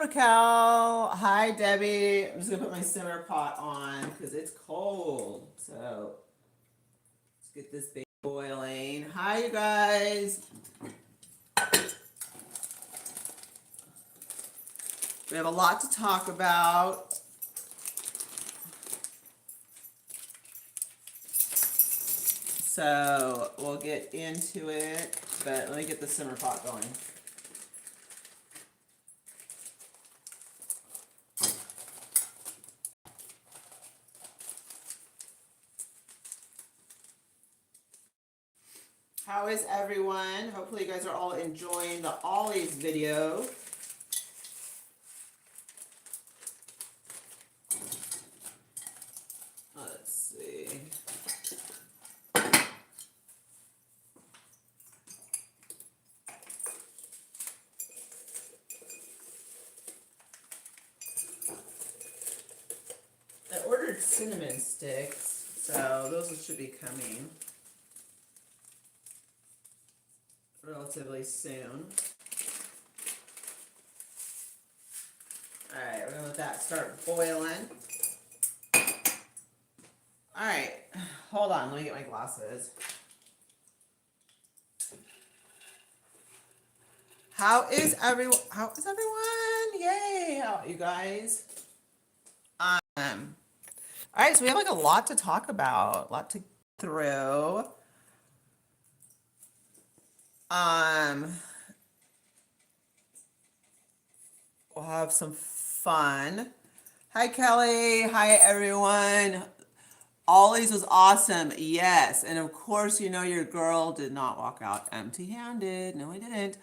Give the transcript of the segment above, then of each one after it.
Raquel. Hi, Debbie. I'm just gonna put my simmer pot on because it's cold. So let's get this baby boiling. Hi, you guys. We have a lot to talk about. So we'll get into it, but let me get the simmer pot going. How is everyone? Hopefully you guys are all enjoying the Ollie's video. Let's see. I ordered cinnamon sticks, so those should be coming relatively soon. Alright, we're gonna let that start boiling. Alright, hold on, let me get my glasses. How is everyone? Yay! How are you guys? Alright, so we have like a lot to talk about, a lot to go through. We'll have some fun. Hi, Kelly. Hi, everyone. Ollie's was awesome. Yes. And of course, you know your girl did not walk out empty-handed. No, I didn't.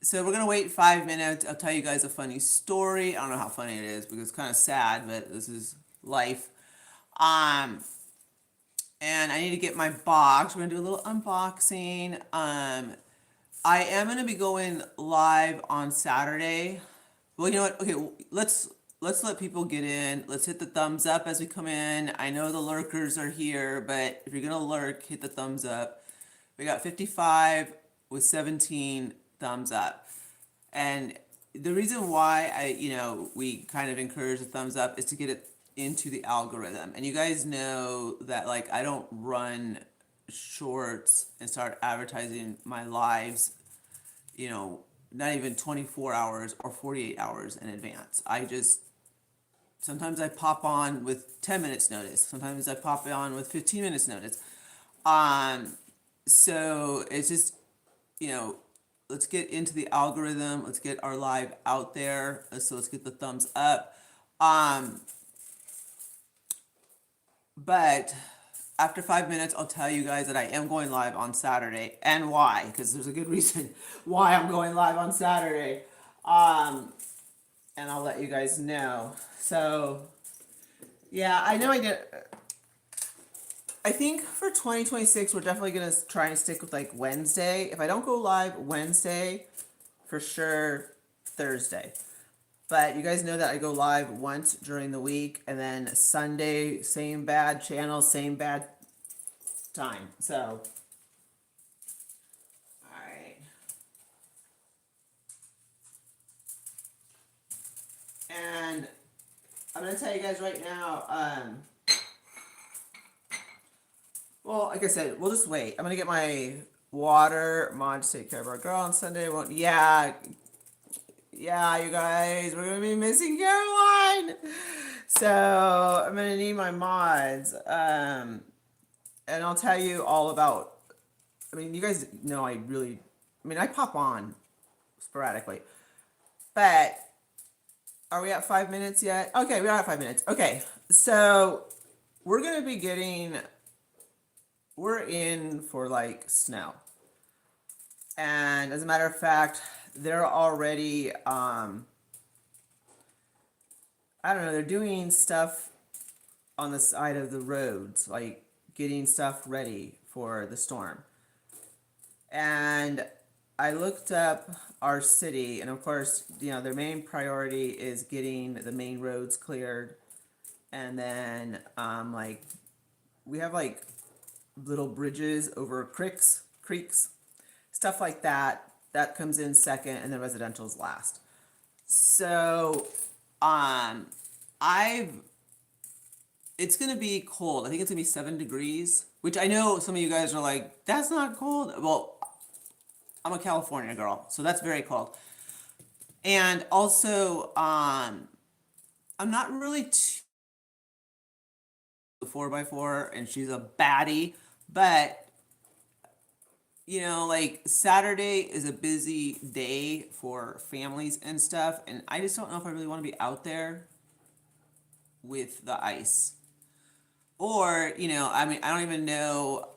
So we're going to wait 5 minutes. I'll tell you guys a funny story. I don't know how funny it is because it's kind of sad, but this is life. And I need to get my box. We're going to do a little unboxing. I am going to be going live on Saturday. Well, you know what? Okay, let's let people get in. Let's hit the thumbs up as we come in. I know the lurkers are here, but if you're going to lurk, hit the thumbs up. We got 55 with 17 thumbs up. And the reason why we kind of encourage the thumbs up is to get it into the algorithm. And you guys know that like I don't run shorts and start advertising my lives, not even 24 hours or 48 hours in advance. Sometimes I pop on with 10 minutes notice. Sometimes I pop on with 15 minutes notice. So it's just, let's get into the algorithm. Let's get our live out there. So let's get the thumbs up. But after 5 minutes, I'll tell you guys that I am going live on Saturday and why, because there's a good reason why I'm going live on Saturday. And I'll let you guys know. So, yeah, I know I think for 2026, we're definitely going to try and stick with like Wednesday. If I don't go live Wednesday, for sure Thursday. But you guys know that I go live once during the week, and then Sunday, same bad channel, same bad time. So, alright. And I'm going to tell you guys right now, well, like I said, we'll just wait. I'm going to get my water. Mom, just take care of our girl on Sunday. Yeah, you guys, we're gonna be missing Caroline. So I'm gonna need my mods. And I'll tell you all about. I mean, you guys know I pop on sporadically, but are we at 5 minutes yet? Okay, we are at 5 minutes. Okay, so we're gonna be we're in for like snow, and as a matter of fact, they're already I don't know, they're doing stuff on the side of the roads, like getting stuff ready for the storm. And I looked up our city, and of course, their main priority is getting the main roads cleared. And then we have like little bridges over creeks, stuff like that. That comes in second, and then residential's last. So, um, I've it's gonna be cold. I think it's gonna be 7 degrees, which I know some of you guys are like, that's not cold. Well, I'm a California girl, so that's very cold. And also, I'm not really too 4x4, and she's a baddie, but like Saturday is a busy day for families and stuff, and I just don't know if I really want to be out there with the ice. Or, I mean, I don't even know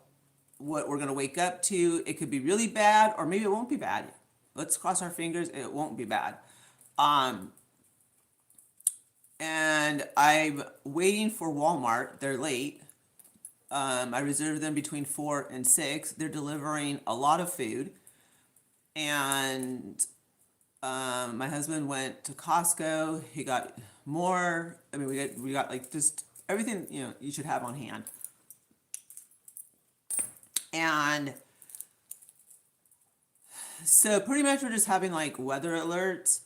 what we're going to wake up to. It could be really bad, or maybe it won't be bad. Let's cross our fingers, it won't be bad. Um, and I'm waiting for Walmart. They're late. I reserved them between 4 and 6. They're delivering a lot of food. And my husband went to Costco. He got more. I mean, we got like just everything you should have on hand. And so pretty much we're just having like weather alerts.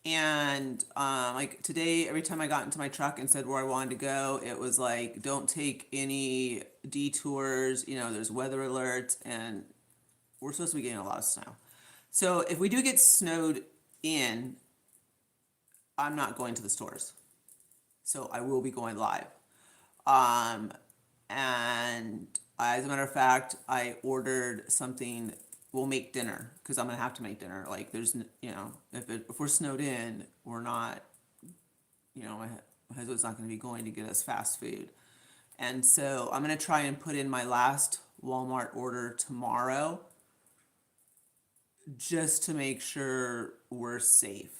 And like today, every time I got into my truck and said where I wanted to go, it was like, don't take any detours. There's weather alerts, and we're supposed to be getting a lot of snow. So if we do get snowed in, I'm not going to the stores. So I will be going live. Um, and as a matter of fact, I ordered something. We'll make dinner because I'm gonna have to make dinner. Like there's, if we're snowed in, we're not, my husband's not gonna be going to get us fast food. And so I'm gonna try and put in my last Walmart order tomorrow, just to make sure we're safe.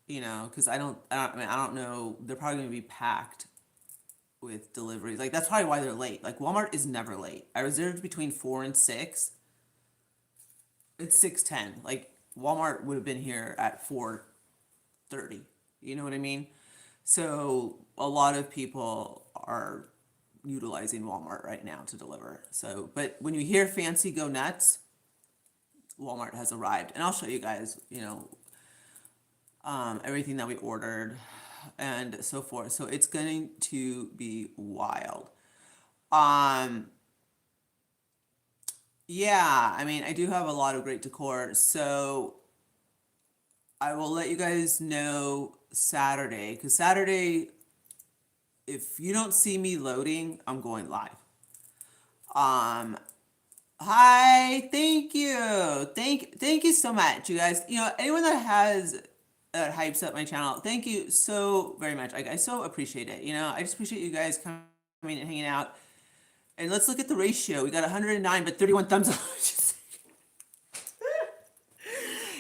Because I don't know. They're probably gonna be packed with deliveries. Like that's probably why they're late. Like Walmart is never late. I reserved between 4 and 6. It's 6:10. Like Walmart would have been here at 4:30. You know what I mean? So a lot of people are utilizing Walmart right now to deliver. So, but when you hear fancy go nuts, Walmart has arrived, and I'll show you guys, everything that we ordered and so forth. So it's going to be wild. Um, yeah, I mean, I do have a lot of great decor. So I will let you guys know Saturday, because Saturday, if you don't see me loading, I'm going live. Um, Hi, thank you. Thank you so much, you guys. Anyone that hypes up my channel, thank you so very much. I so appreciate it. I just appreciate you guys coming and hanging out. And let's look at the ratio. We got 109, but 31 thumbs up.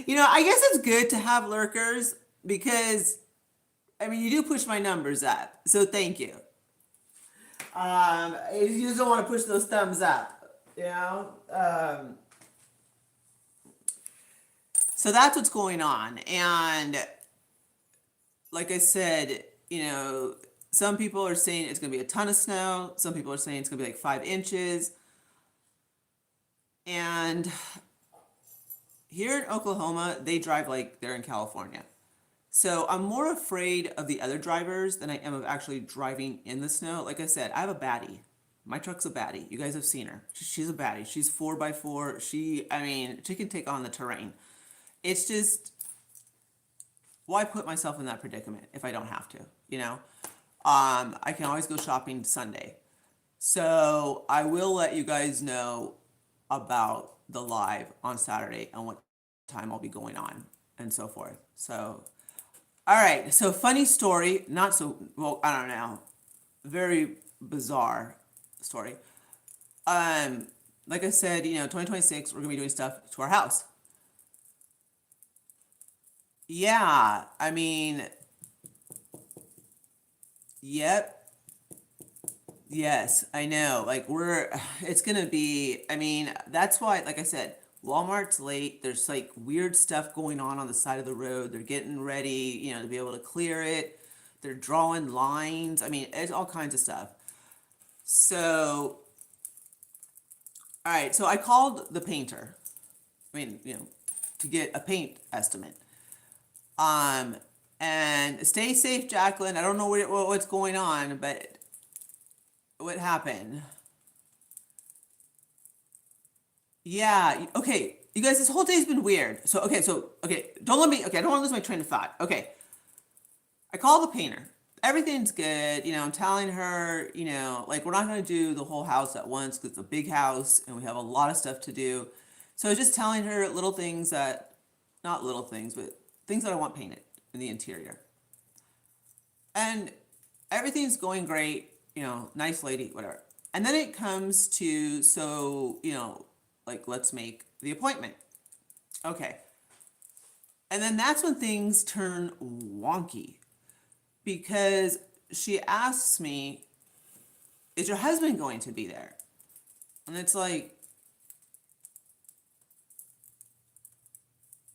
I guess it's good to have lurkers because, I mean, you do push my numbers up. So thank you. You just don't want to push those thumbs up. So that's what's going on. And like I said, some people are saying it's going to be a ton of snow. Some people are saying it's going to be like 5 inches. And here in Oklahoma, they drive like they're in California. So I'm more afraid of the other drivers than I am of actually driving in the snow. Like I said, I have a baddie. My truck's a baddie. You guys have seen her. She's a baddie. She's 4x4. She can take on the terrain. It's just, why put myself in that predicament if I don't have to, I can always go shopping Sunday. So I will let you guys know about the live on Saturday and what time I'll be going on and so forth. So, all right. So funny story, not so, well, I don't know. Very bizarre story. Like I said, 2026, we're gonna be doing stuff to our house. Yeah, I mean, yep, yes, I know. Like it's gonna be. I mean, that's why, like I said, Walmart's late. There's like weird stuff going on the side of the road. They're getting ready, to be able to clear it. They're drawing lines. I mean, it's all kinds of stuff. So, all right. So I called the painter. I mean, to get a paint estimate. Um, and stay safe, Jacqueline. I don't know what's going on, but what happened? Yeah. Okay. You guys, this whole day's been weird. Okay. Don't let me. Okay, I don't want to lose my train of thought. Okay. I call the painter. Everything's good. I'm telling her, like we're not going to do the whole house at once because it's a big house and we have a lot of stuff to do. So I was just telling her little things not little things, but things that I want painted in the interior. And everything's going great, nice lady, whatever. And then it comes to, so, like, let's make the appointment. Okay. And then that's when things turn wonky because she asks me, is your husband going to be there? And it's like,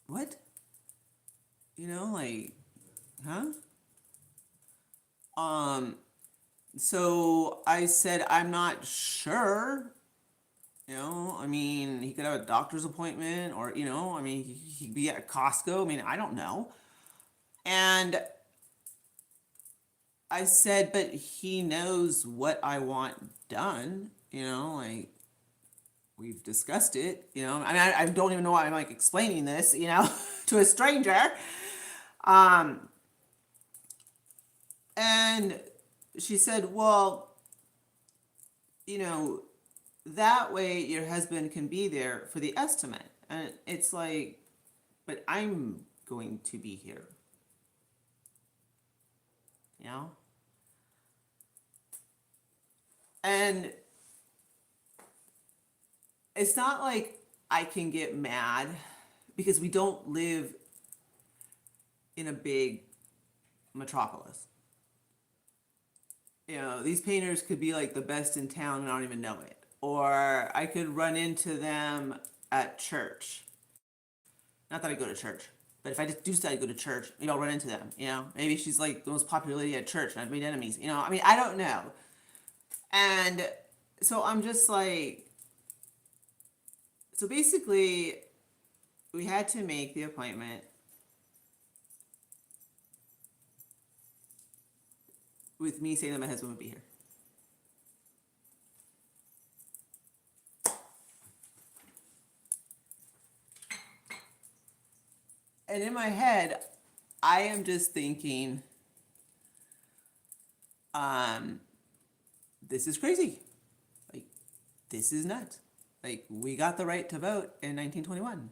what? Like, huh? Um, so I said, I'm not sure. I mean, he could have a doctor's appointment or, I mean, he could be at Costco. I mean, I don't know. And I said, but he knows what I want done, like we've discussed it, I mean, I don't even know why I'm like explaining this, to a stranger. Um, and she said, well, you know, that way your husband can be there for the estimate. And it's like, but I'm going to be here, you know? And it's not like I can get mad because we don't live in a big metropolis. These painters could be like the best in town and I don't even know it. Or I could run into them at church. Not that I go to church, but if I just do decide to go to church, maybe I'll run into them. Maybe she's like the most popular lady at church and I've made enemies. I mean, I don't know. And so I'm just like, so basically, we had to make the appointment with me saying that my husband would be here. And in my head, I am just thinking, um, this is crazy. Like, this is nuts. Like, we got the right to vote in 1921.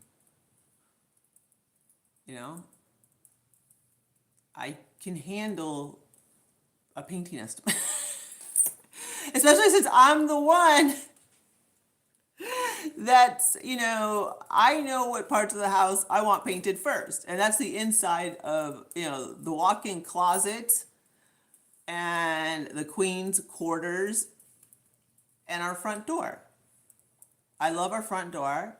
You know, I can handle a painting estimate. Especially since I'm the one that's, I know what parts of the house I want painted first. And that's the inside of, the walk-in closet and the queen's quarters and our front door. I love our front door.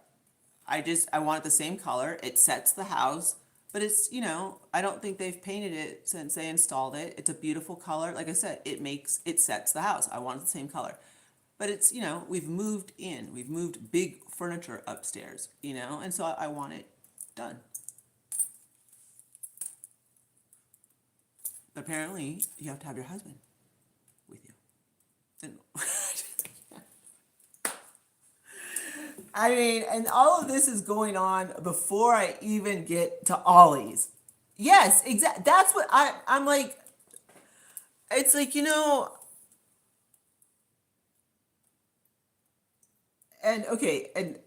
I want it the same color. It sets the house, but it's, I don't think they've painted it since they installed it. It's a beautiful color. Like I said, it sets the house. I want it the same color. But it's, we've moved in. We've moved big furniture upstairs, and so I want it done. But apparently, you have to have your husband with you. And I mean, and all of this is going on before I even get to Ollie's. Yes, exactly. That's what I'm like. It's like, and okay, and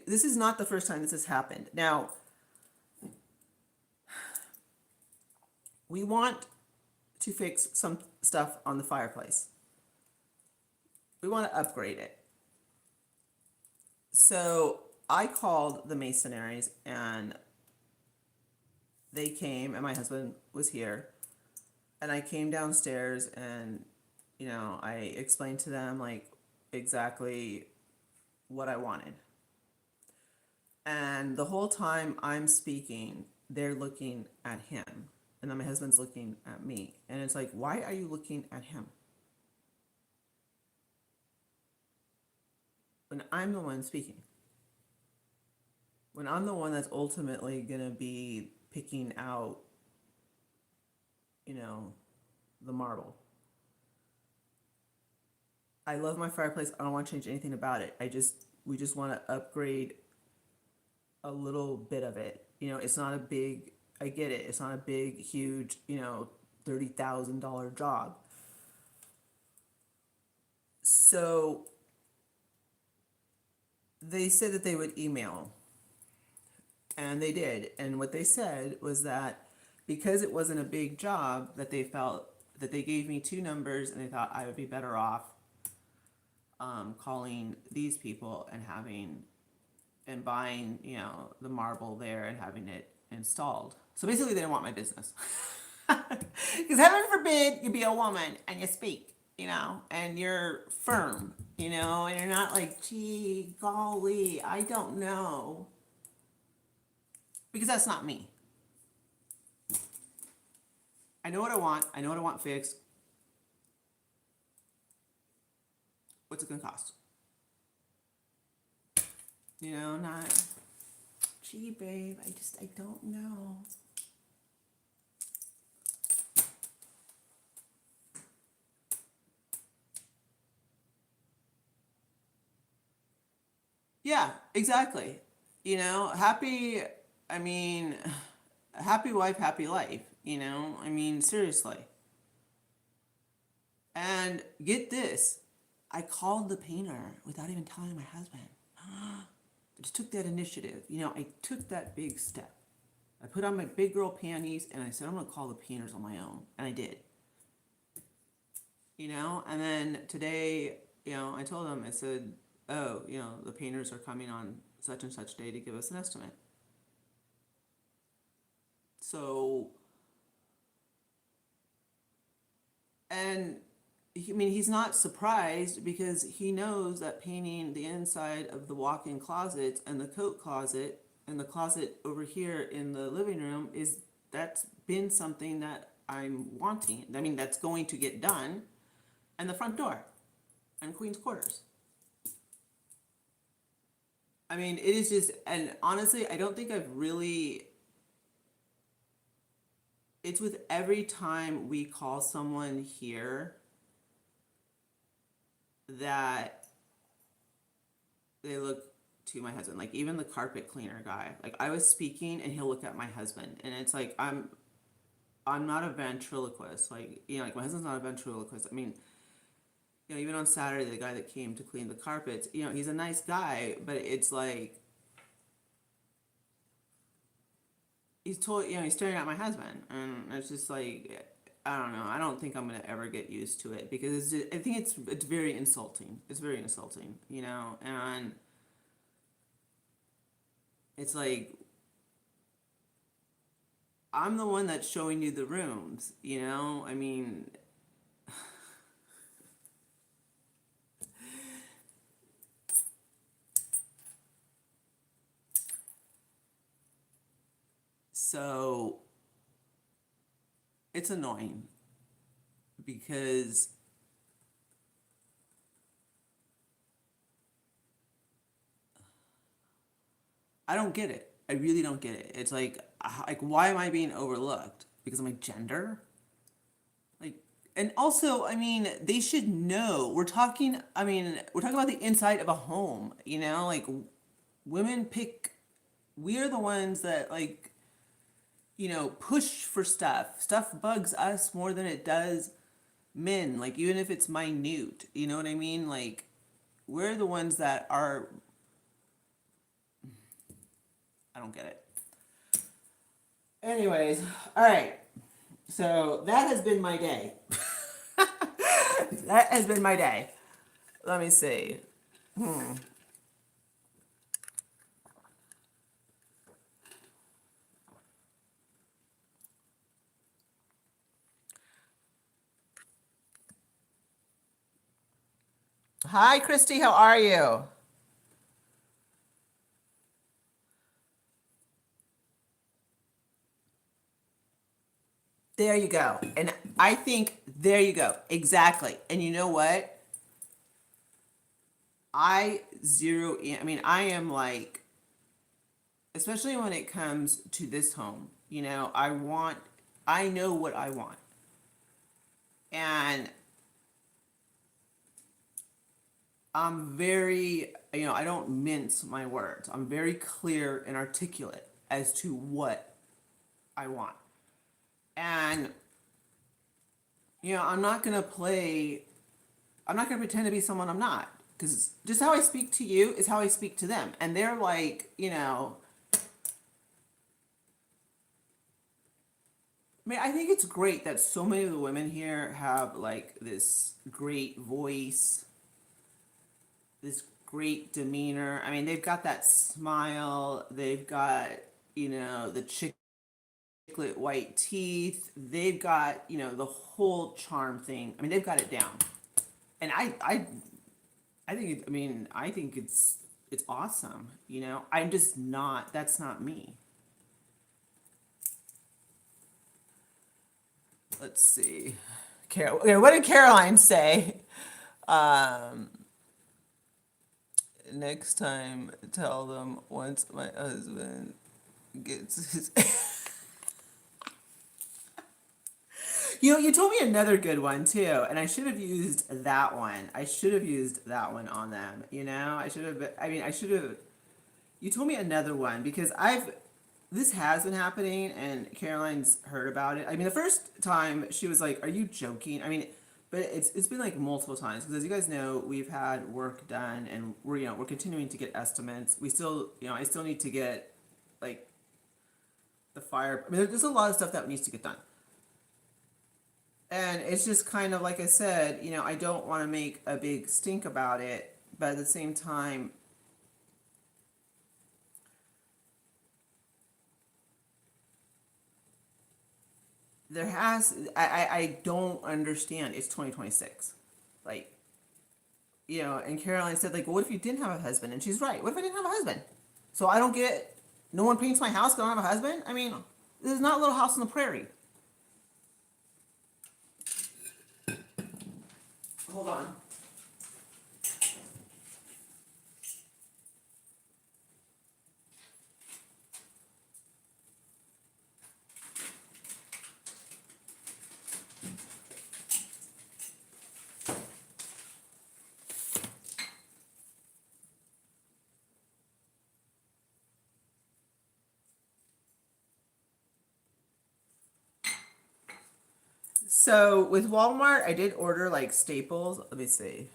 this is not the first time this has happened. Now, we want to fix some stuff on the fireplace. We want to upgrade it. So I called the Masonaries and they came, and my husband was here. And I came downstairs and, I explained to them like exactly what I wanted. And the whole time I'm speaking, they're looking at him. And then my husband's looking at me. And it's like, why are you looking at him? When I'm the one speaking. when I'm the one that's ultimately gonna be picking out, you know, the marble. I love my fireplace. I don't want to change anything about it. We just want to upgrade a little bit of it. It's not a big, I get it. It's not a big, huge, $30,000 job. So they said that they would email, and they did. And what they said was that because it wasn't a big job, that they felt that they gave me two numbers, and they thought I would be better off calling these people and having and buying, the marble there and having it installed. So basically, they didn't want my business. Because heaven forbid you be a woman and you speak, and you're firm, and you're not like, gee, golly, I don't know. Because that's not me. I know what I want. I know what I want fixed. What's it going to cost? Not, gee, babe, I don't know. Yeah, exactly. Happy, I mean, happy wife, happy life, seriously. And get this, I called the painter without even telling my husband. I just took that initiative. I took that big step. I put on my big girl panties and I said, I'm going to call the painters on my own. And I did. And then today, I told them, I said, oh, the painters are coming on such and such day to give us an estimate. So, and he's not surprised because he knows that painting the inside of the walk-in closets and the coat closet and the closet over here in the living room that's been something that I'm wanting. That's going to get done. And the front door and Queen's Quarters. It is just, and honestly, I don't think I've really, it's with every time we call someone here that they look to my husband. Like even the carpet cleaner guy. Like I was speaking and he'll look at my husband, and it's like I'm not a ventriloquist. Like like my husband's not a ventriloquist. Even on Saturday, the guy that came to clean the carpets, he's a nice guy, but it's like he's staring at my husband, and it's just like, I don't know. I don't think I'm gonna ever get used to it because I think it's very insulting. It's very insulting, and it's like I'm the one that's showing you the rooms, so it's annoying because I don't get it. I really don't get it. It's like why am I being overlooked? Because of my gender? Like, and also, they should know. We're talking about the inside of a home, like women pick, we are the ones that like, push for stuff. Stuff bugs us more than it does men, like even if it's minute, you know what I mean? Like we're the ones that are, I don't get it. Anyways, all right. So that has been my day. That has been my day. Let me see. Hi, Christy. How are you? There you go. And I think there you go. Exactly. And you know what? I zero in. I am like especially when it comes to this home. I know what I want. And I'm very, I don't mince my words. I'm very clear and articulate as to what I want. And, I'm not going to I'm not going to pretend to be someone I'm not. Because just how I speak to you is how I speak to them. And they're like, I think it's great that so many of the women here have like this great voice, this great demeanor. I mean, they've got that smile, they've got, the chiclet white teeth, they've got, the whole charm thing. I mean, they've got it down. And I think I think it's awesome, I'm just not, that's not me. Let's see. Okay, what did Caroline say? Um, Next time, tell them once my husband gets his. You told me another good one too, and I should have used that one. I should have used that one on them. I should have. I should have. You told me another one because this has been happening, and Caroline's heard about it. I mean, the first time she was like, "Are you joking?" I mean, but it's been like multiple times because as you guys know, we've had work done, and we're continuing to get estimates. We still I still need to get like the fire. I mean, there's a lot of stuff that needs to get done. And it's just kind of like I said, I don't want to make a big stink about it, but at the same time, I don't understand. It's 2026. Like, and Caroline said, like, well, what if you didn't have a husband? And she's right. What if I didn't have a husband? So I don't get, no one paints my house because I don't have a husband? I mean, this is not a Little House on the Prairie. Hold on. So with Walmart, I did order like staples. Let me see.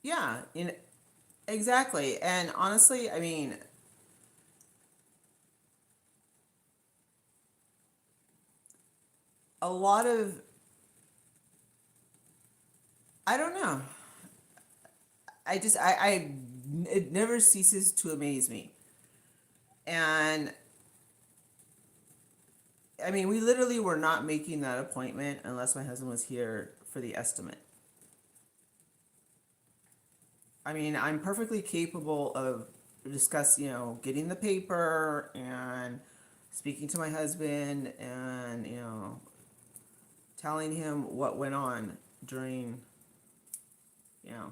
Yeah, exactly. And honestly, I mean, a lot of, I don't know. It never ceases to amaze me. And I mean, we literally were not making that appointment unless my husband was here for the estimate. I mean, I'm perfectly capable of getting the paper and speaking to my husband and, telling him what went on during, you know,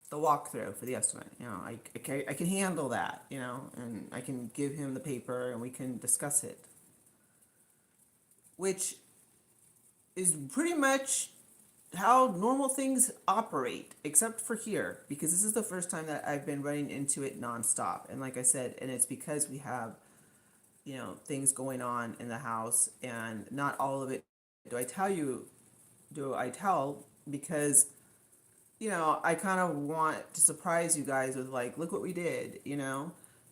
the walkthrough for the estimate. I can handle that, and I can give him the paper and we can discuss it. Which is pretty much how normal things operate, except for here, because this is the first time that I've been running into it nonstop. And like I said, and it's because we have, things going on in the house, and not all of it do I tell because, I kind of want to surprise you guys with like, look what we did,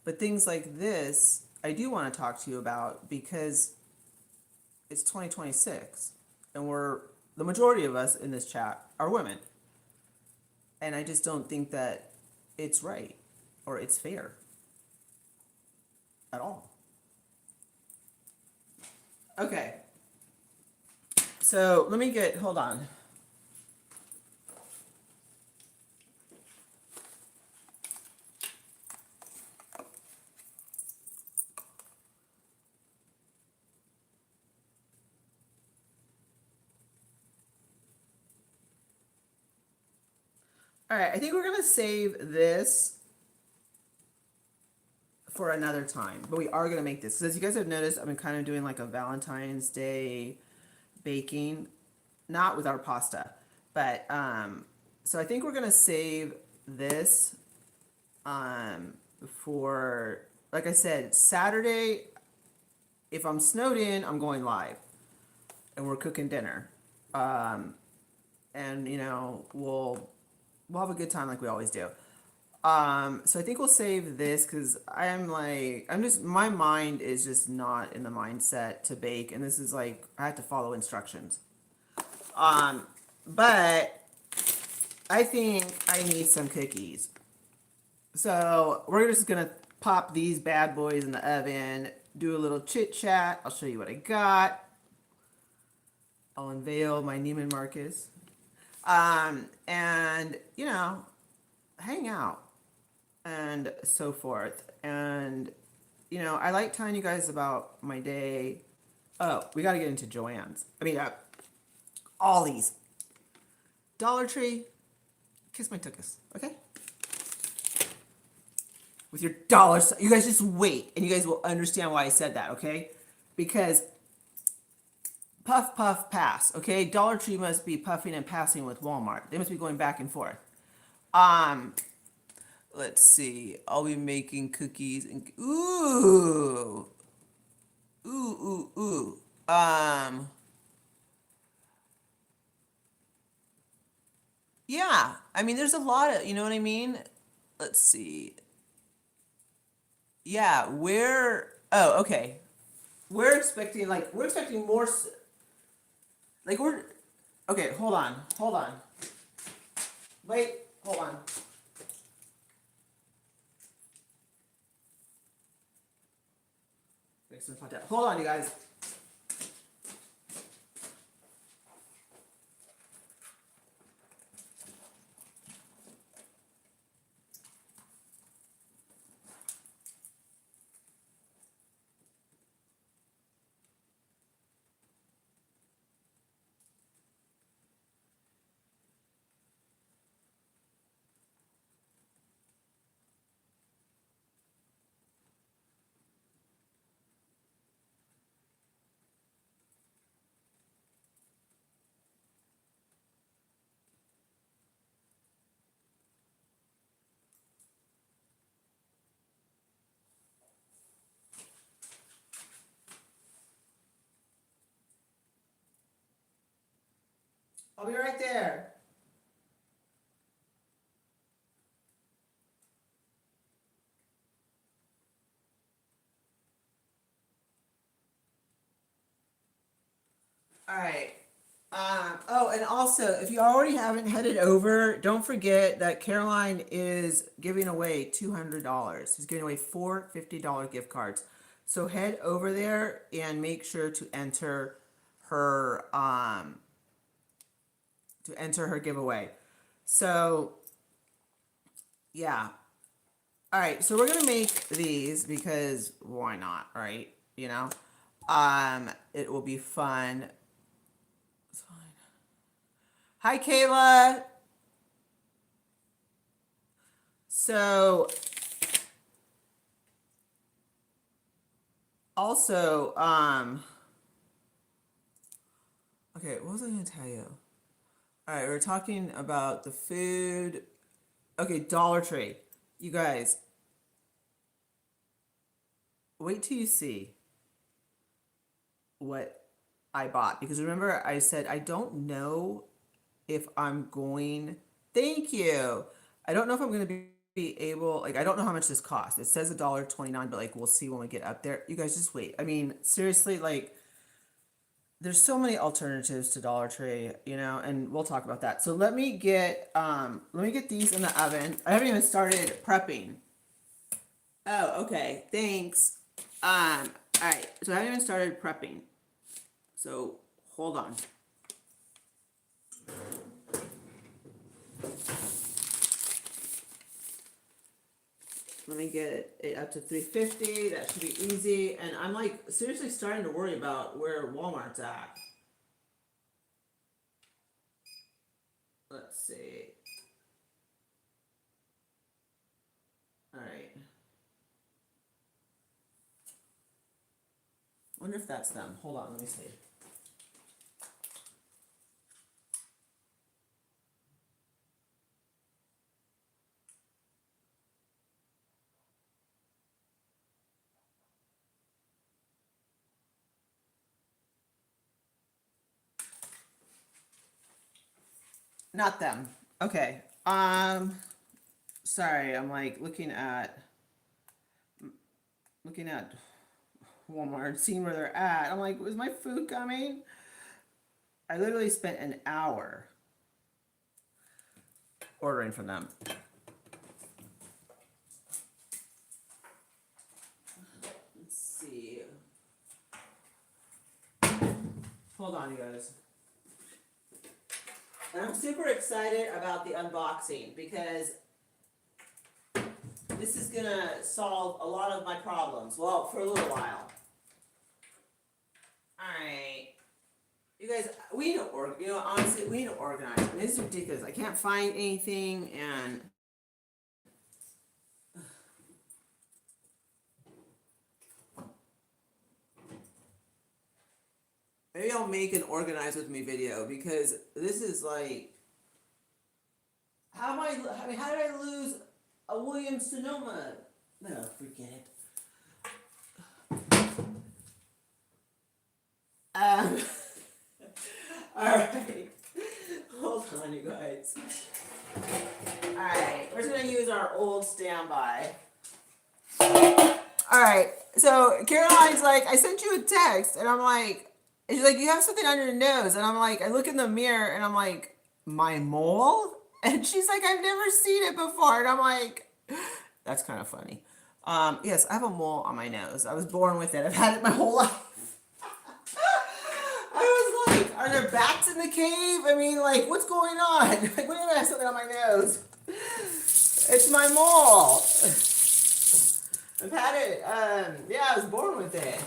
But things like this, I do want to talk to you about because it's 2026 and the majority of us in this chat are women. And I just don't think that it's right or it's fair at all. Okay. So hold on. All right, I think we're gonna save this for another time, but we are gonna make this. So as you guys have noticed, I've been kind of doing like a Valentine's Day baking, not with our pasta, but so I think we're gonna save this for, like I said, Saturday. If I'm snowed in, I'm going live, and we're cooking dinner, and we'll have a good time like we always do. So I think we'll save this because I'm just, my mind is just not in the mindset to bake, and this is like I have to follow instructions. But I think I need some cookies. So we're just gonna pop these bad boys in the oven, do a little chit chat. I'll show you what I got. I'll unveil my Neiman Marcus. And hang out and so forth. And I like telling you guys about my day. Oh, we got to get into Joann's. Ollie's, Dollar Tree. Kiss my tuchus, okay? With your dollar, you guys just wait, and you guys will understand why I said that, okay? Because puff, puff, pass, okay? Dollar Tree must be puffing and passing with Walmart. They must be going back and forth. Let's see. I'll be making cookies and ooh. Yeah. I mean, there's a lot of, you know what I mean? Let's see. Yeah, oh, okay. We're expecting more, like, okay, hold on. Wait, hold on. Hold on, you guys. I'll be right there. All right. Oh, and also, if you already haven't headed over, don't forget that Caroline is giving away $200. She's giving away four $50 gift cards. So head over there and make sure to enter her giveaway. So yeah. All right. So we're gonna make these because why not, right? It will be fun. Hi, Kayla. So, also, okay, what was I going to tell you? All right, we're talking about the food. Okay, Dollar Tree. You guys, wait till you see what I bought. Because remember, I said I don't know if I'm going. Thank you. I don't know if I'm going to be able. Like, I don't know how much this costs. It says $1.29, but like we'll see when we get up there. You guys just wait. I mean, seriously, like there's so many alternatives to Dollar Tree, and we'll talk about that. So let me get these in the oven. I haven't even started prepping. Oh, okay. Thanks. All right. So I haven't even started prepping. So hold on. Let me get it up to 350. That should be easy. And I'm like seriously starting to worry about where Walmart's at. Let's see. All right. Wonder if that's them. Hold on, let me see. Not them. Okay. Sorry, I'm like looking at Walmart, seeing where they're at. I'm like, was my food coming? I literally spent an hour ordering from them. Let's see. Hold on, you guys. And I'm super excited about the unboxing because this is gonna solve a lot of my problems. Well, for a little while. Alright. You guys, we need to honestly, we need to organize. I mean, this is ridiculous. I can't find anything and maybe I'll make an organize with me video because this is like, how did I lose a Williams Sonoma? No, forget it. Um, alright. Hold on, you guys. Alright, we're just gonna use our old standby. Alright, so Caroline's like, I sent you a text, and I'm like, she's like, you have something on your nose, and I'm like, I look in the mirror, and I'm like, my mole? And she's like, I've never seen it before, and I'm like, that's kind of funny. Yes, I have a mole on my nose. I was born with it. I've had it my whole life. I was like, are there bats in the cave? I mean, like, what's going on? Like, what do you mean I have something on my nose? It's my mole. I've had it. Yeah, I was born with it.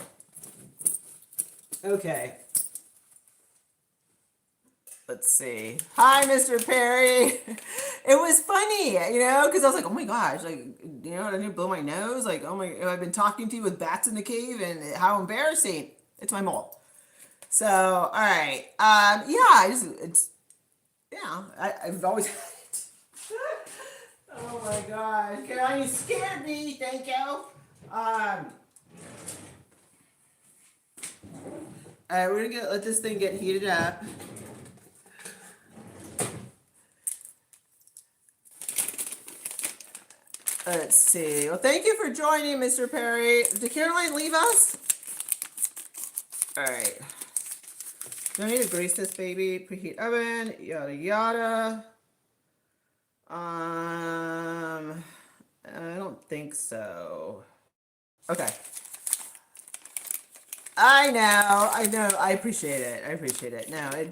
Okay. Let's see. Hi, Mr. Perry. It was funny, because I was like, oh my gosh, like, I didn't blow my nose. Like, oh my, I've been talking to you with bats in the cave, and how embarrassing. It's my mole. So, all right. I've always had it. Oh my gosh. Caroline, you scared me. Thank you. All right, we're gonna let this thing get heated up. Let's see. Well, thank you for joining, Mr. Perry. Did Caroline leave us? All right. Do I need to grease this baby? Preheat oven. Yada yada. I don't think so. Okay. I know. I appreciate it. I appreciate it. No, I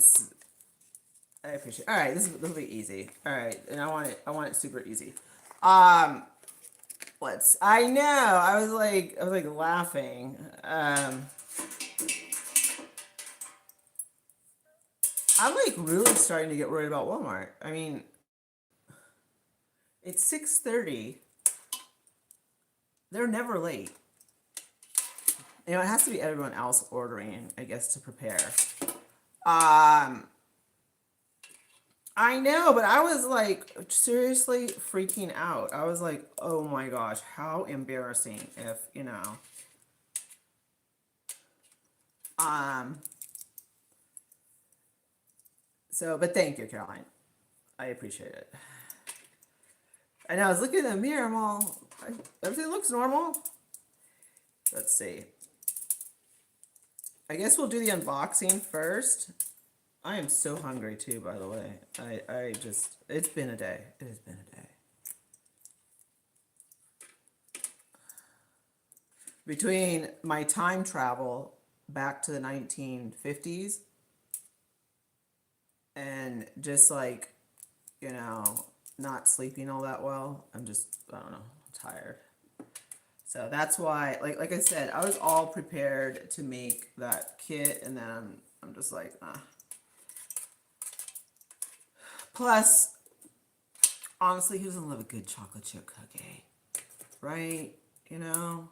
appreciate it. All right, this will be easy. All right, and I want it super easy. I know. I was like laughing. I'm like really starting to get worried about Walmart. I mean, it's 6:30. They're never late. It has to be everyone else ordering, I guess, to prepare. I know, but I was like seriously freaking out. I was like, oh my gosh, how embarrassing if, but thank you, Caroline. I appreciate it. And I was looking in the mirror, I'm all, everything looks normal. Let's see. I guess we'll do the unboxing first. I am so hungry too, by the way. It's been a day. It has been a day. Between my time travel back to the 1950s and just like, not sleeping all that well, I don't know, I'm tired. So that's why, like I said, I was all prepared to make that kit, and then I'm just like, Plus, honestly, who doesn't love a good chocolate chip cookie? right? You know,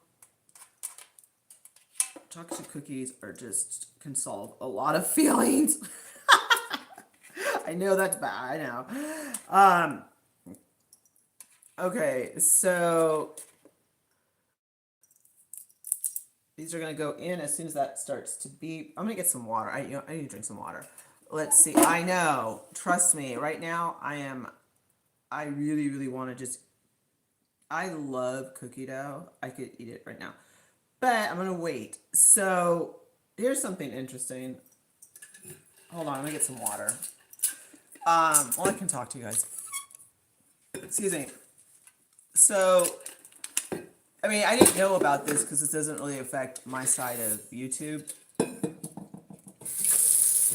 chocolate cookies can solve a lot of feelings. I know that's bad. I know. Okay, so these are gonna go in as soon as that starts to beep. I'm gonna get some water. I need to drink some water. Let's see. I know. Trust me. Right now, I really, really want to just. I love cookie dough. I could eat it right now, but I'm gonna wait. So here's something interesting. Hold on. Let me get some water. Well, I can talk to you guys. Excuse me. So I mean, I didn't know about this because this doesn't really affect my side of YouTube.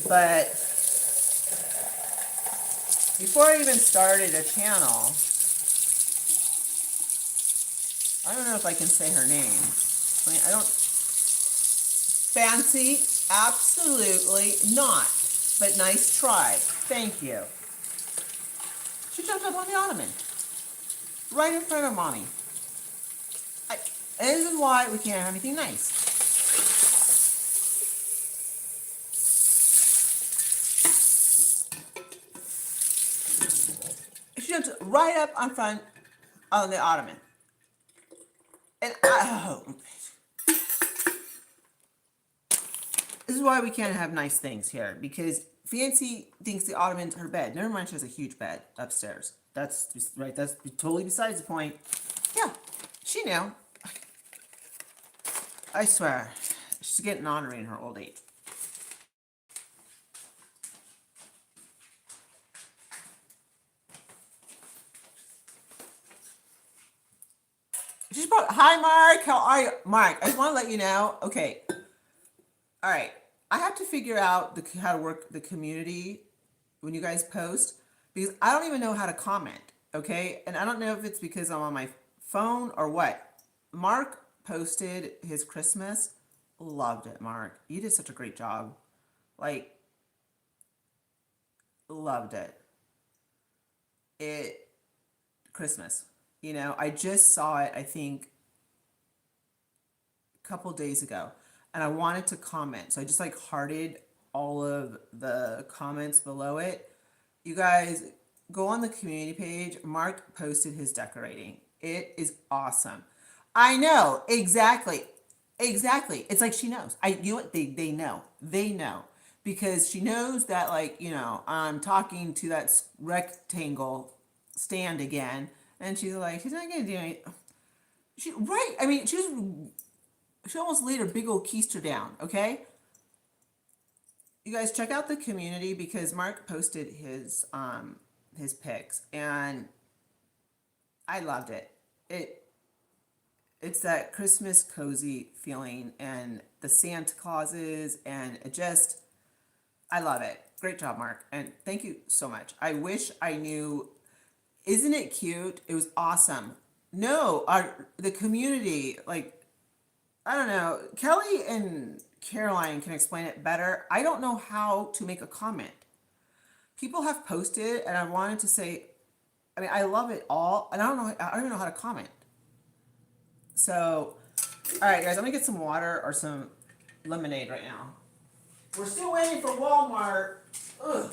But before I even started a channel, I don't know if I can say her name. I mean, I don't. Fancy? Absolutely not. But nice try. Thank you. She jumped up on the ottoman. Right in front of Mommy. And this is why we can't have anything nice. She jumped right up on front of the ottoman. And this is why we can't have nice things here. Because Fancy thinks the ottoman's her bed. Never mind, she has a huge bed upstairs. That's right. That's totally besides the point. Yeah, she knew. I swear, she's getting honorary in her old age. She's probably, hi Mark, how are you? Mark, I just want to let you know. Okay, all right. I have to figure out how to work the community when you guys post because I don't even know how to comment. Okay, and I don't know if it's because I'm on my phone or what. Mark posted his Christmas. Loved it, Mark. You did such a great job. Like, loved it. Christmas. You know, I just saw it, I think, a couple days ago. And I wanted to comment. So I just like hearted all of the comments below it. You guys go on the community page. Mark posted his decorating. It is awesome. I know, exactly. Exactly. It's like she knows. You know what? They know. They know. Because she knows that, like, you know, I'm talking to that rectangle stand again. And she's like, she's not going to do anything. Right. I mean, she almost laid her big old keister down, okay? You guys check out the community because Mark posted his pics and I loved it. It's that Christmas cozy feeling and the Santa Clauses and I love it. Great job, Mark. And thank you so much. I wish I knew. Isn't it cute? It was awesome. No, the community, like, I don't know. Kelly and Caroline can explain it better. I don't know how to make a comment. People have posted, and I wanted to say, I mean, I love it all, and I don't even know how to comment. So, all right, guys, I'm gonna get some water or some lemonade right now. We're still waiting for Walmart. Ugh.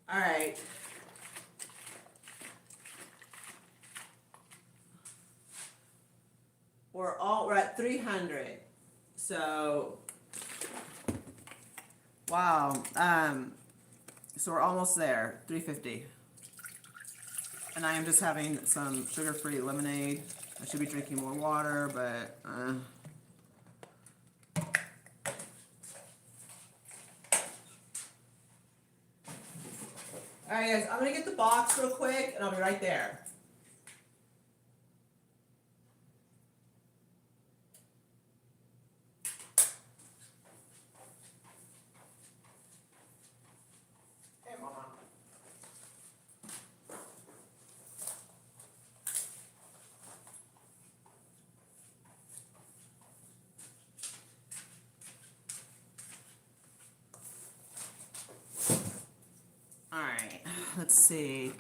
All right. We're at 300. So wow. So we're almost there. 350. And I am just having some sugar-free lemonade. I should be drinking more water, but all right, guys, I'm gonna get the box real quick, and I'll be right there. let's see.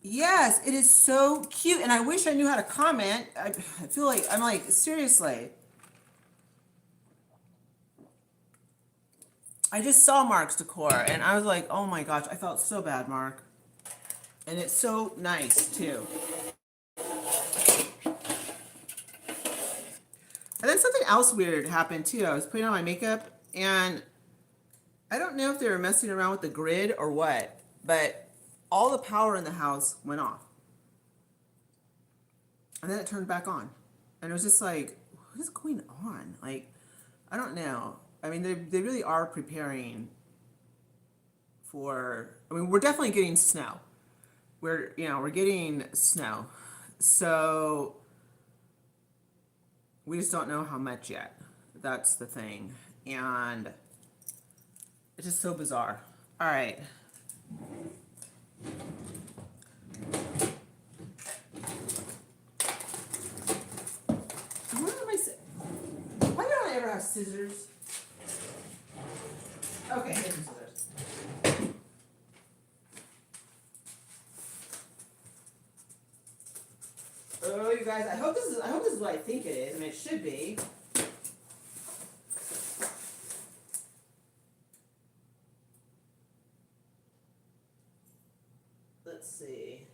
Yes, it is so cute, and I wish I knew how to comment. I feel like I'm like, seriously. I just saw Mark's decor, and I was like, oh my gosh, I felt so bad, Mark. And it's so nice too. And then something else weird happened too. I was putting on my makeup, and I don't know if they were messing around with the grid or what, but all the power in the house went off. And then it turned back on. And it was just like, what is going on? Like, I don't know. I mean, they really are preparing for, I mean, we're definitely getting snow. We're getting snow. So we just don't know how much yet. That's the thing. And it's just so bizarre. All right. Why don't I ever have scissors? Okay, here's some scissors. Oh, you guys, I hope this is what I think it is. I mean, it should be. Let's see.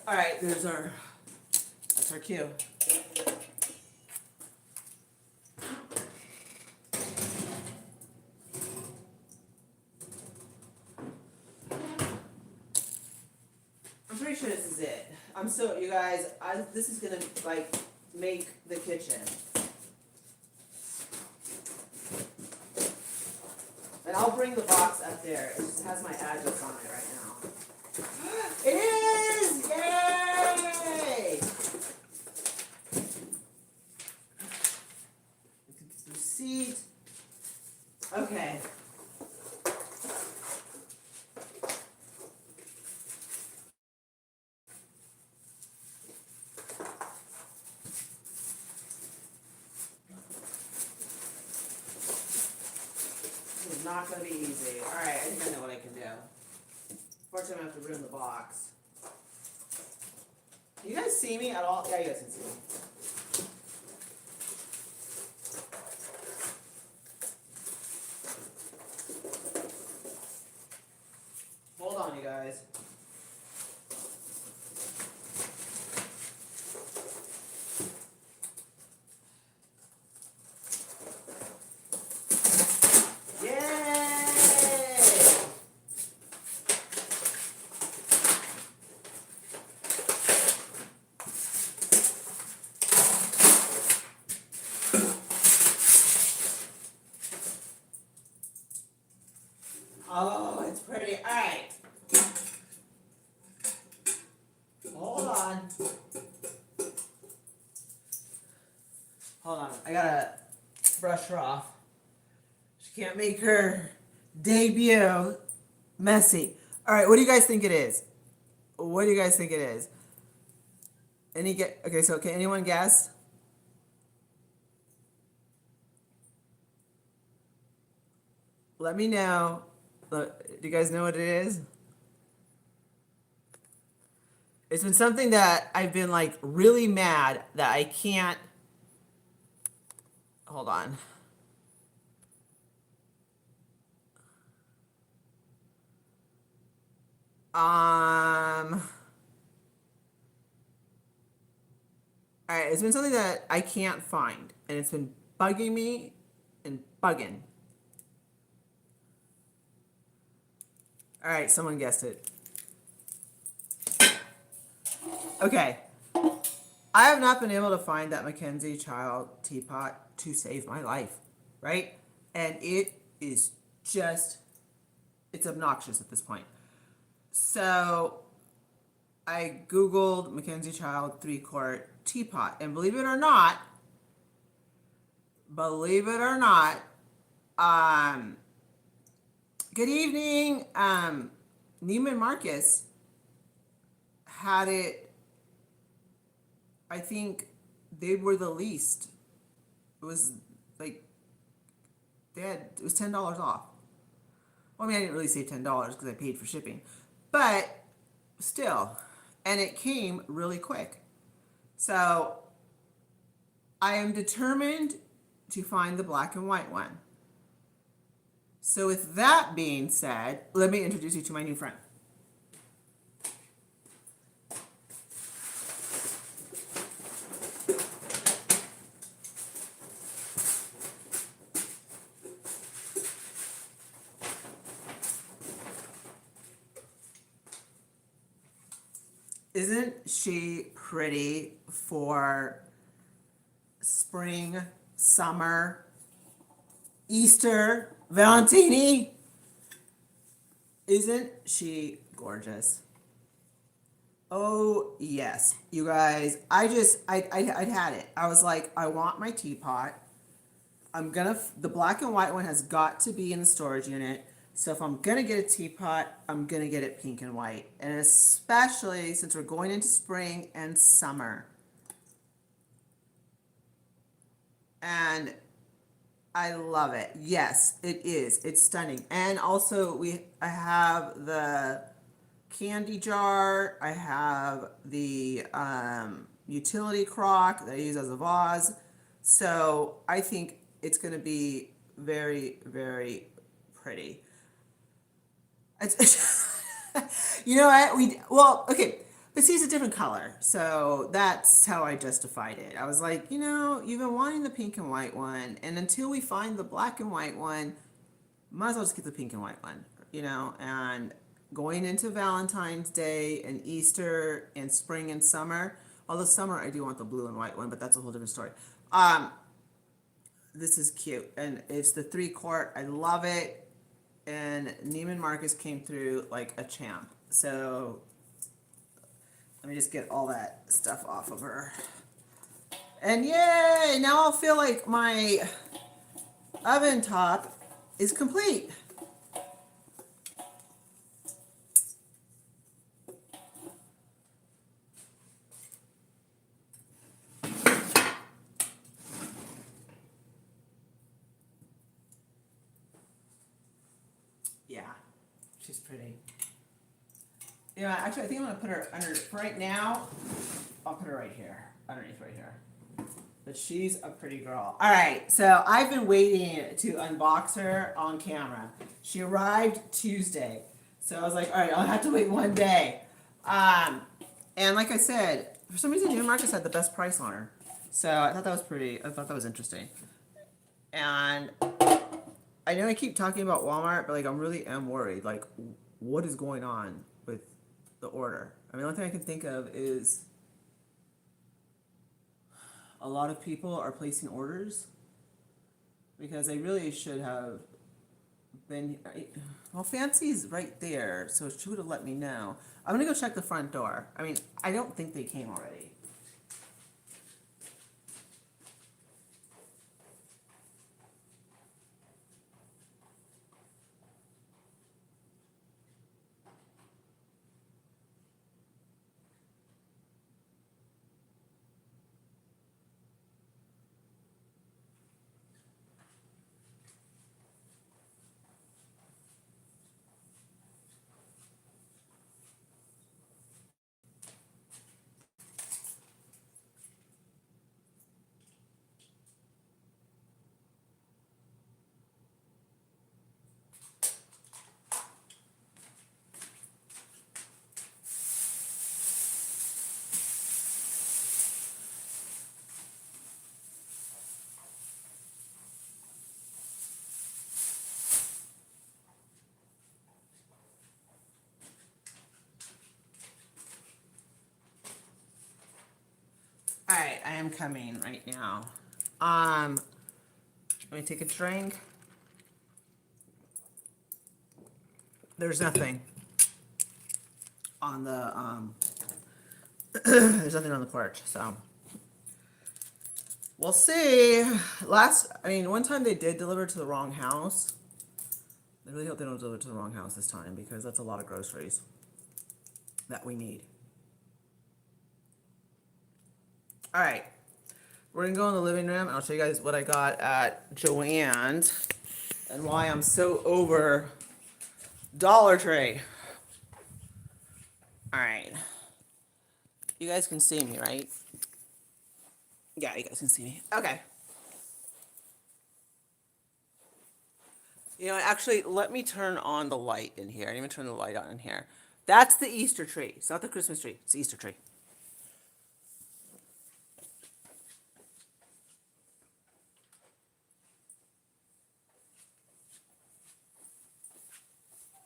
All right, that's our cue. I'm pretty sure this is it. You guys, this is gonna like make the kitchen. And I'll bring the box up there. It just has my address on it right now. It is! Yay! Receipt. Okay. This is not going to be easy. Alright, I think I know what I can do. Fortunately, I have to ruin the box. Can you guys see me at all? Yeah, you guys can see me. Hold on, you guys. Oh, it's pretty. All right. Hold on. Hold on. I gotta brush her off. She can't make her debut messy. All right. What do you guys think it is? What do you guys think it is? Okay, so can anyone guess? Let me know. Do you guys know what it is? It's been something that I've been like really mad that I can't. Hold on. All right, it's been something that I can't find, and it's been bugging me and bugging. All right, someone guessed it. Okay. I have not been able to find that Mackenzie Child teapot to save my life, right? And it is just, it's obnoxious at this point. So I Googled Mackenzie Child 3-quart teapot, and believe it or not, good evening, Neiman Marcus had it. I think they were the least. It was like it was $10 off. Well, I mean, I didn't really save $10 because I paid for shipping, but still, and it came really quick. So I am determined to find the black and white one. So with that being said, let me introduce you to my new friend. Isn't she pretty for spring, summer, Easter, Valentine? Isn't she gorgeous? Oh yes, you guys. I'd had it. I was like, I want my teapot. The black and white one has got to be in the storage unit. So if I'm gonna get a teapot, I'm gonna get it pink and white. And especially since we're going into spring and summer. And I love it. Yes, it is. It's stunning. And also I have the candy jar. I have the utility crock that I use as a vase. So I think it's going to be very, very pretty. You know what? Okay. But see, it's a different color. So that's how I justified it. I was like, you've been wanting the pink and white one. And until we find the black and white one, might as well just get the pink and white one, and going into Valentine's Day and Easter and spring and summer. Although summer, I do want the blue and white one, but that's a whole different story. This is cute. And it's the 3-quart. I love it. And Neiman Marcus came through like a champ. So let me just get all that stuff off of her. And yay! Now I'll feel like my oven top is complete. Yeah, she's pretty. Actually, I think I'm gonna put her under, for right now, I'll put her right here, underneath right here. But she's a pretty girl. All right, so I've been waiting to unbox her on camera. She arrived Tuesday. So I was like, all right, I'll have to wait one day. And like I said, for some reason, Neiman Marcus had the best price on her. So I thought that was interesting. And I know I keep talking about Walmart, but like I really am worried. Like, what is going on with the order? I mean, the only thing I can think of is a lot of people are placing orders because they really should have been. Well, Fancy's right there, so she would have let me know. I'm gonna go check the front door. I mean, I don't think they came already. All right, I am coming right now. Let me take a drink. There's nothing on the there's nothing on the porch, so we'll see. One time they did deliver to the wrong house. I really hope they don't deliver to the wrong house this time because that's a lot of groceries that we need. All right, we're gonna go in the living room and I'll show you guys what I got at Joann's. and why I'm so over Dollar Tree. All right. You guys can see me, right? Yeah, you guys can see me. Okay. You know, actually, let me turn on the light in here. I didn't even turn the light on in here. That's the Easter tree. It's not the Christmas tree. It's the Easter tree.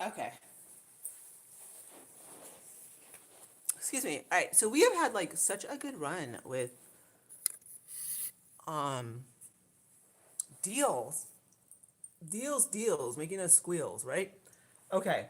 Okay. Excuse me. All right. So we have had like such a good run with um deals, deals, making us squeals, right? Okay.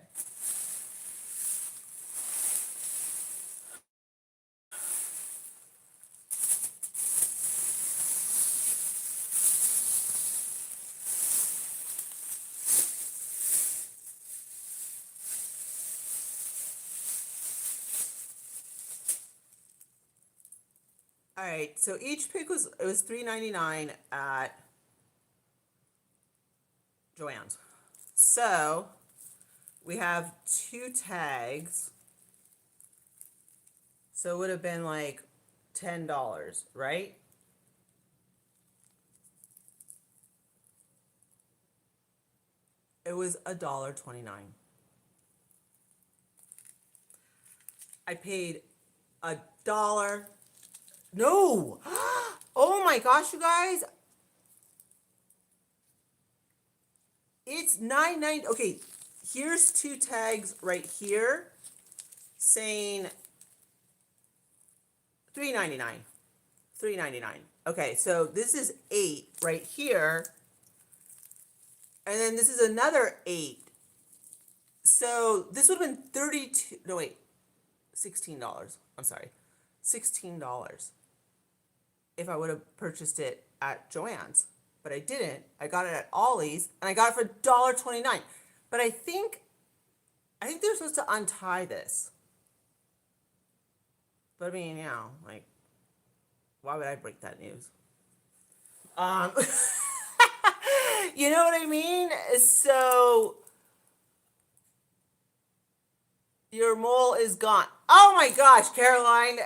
All right. So each pick was $3.99 at Joann's. So we have two tags. So it would have been like $10, right? It was $1.29. I paid $1. No! Oh my gosh, you guys! It's $9.90. Okay, here's two tags right here saying $3.99. $3.99. Okay, so this is 8 right here, and then this is another 8. So this would have been 32. No wait, $16. I'm sorry, $16 if I would have purchased it at Joann's, but I didn't. I got it at Ollie's, and I got it for $1.29. But I think they're supposed to untie this. But I mean, yeah, like, why would I break that news? Um, you know what I mean? So your mole is gone. Oh my gosh, Caroline.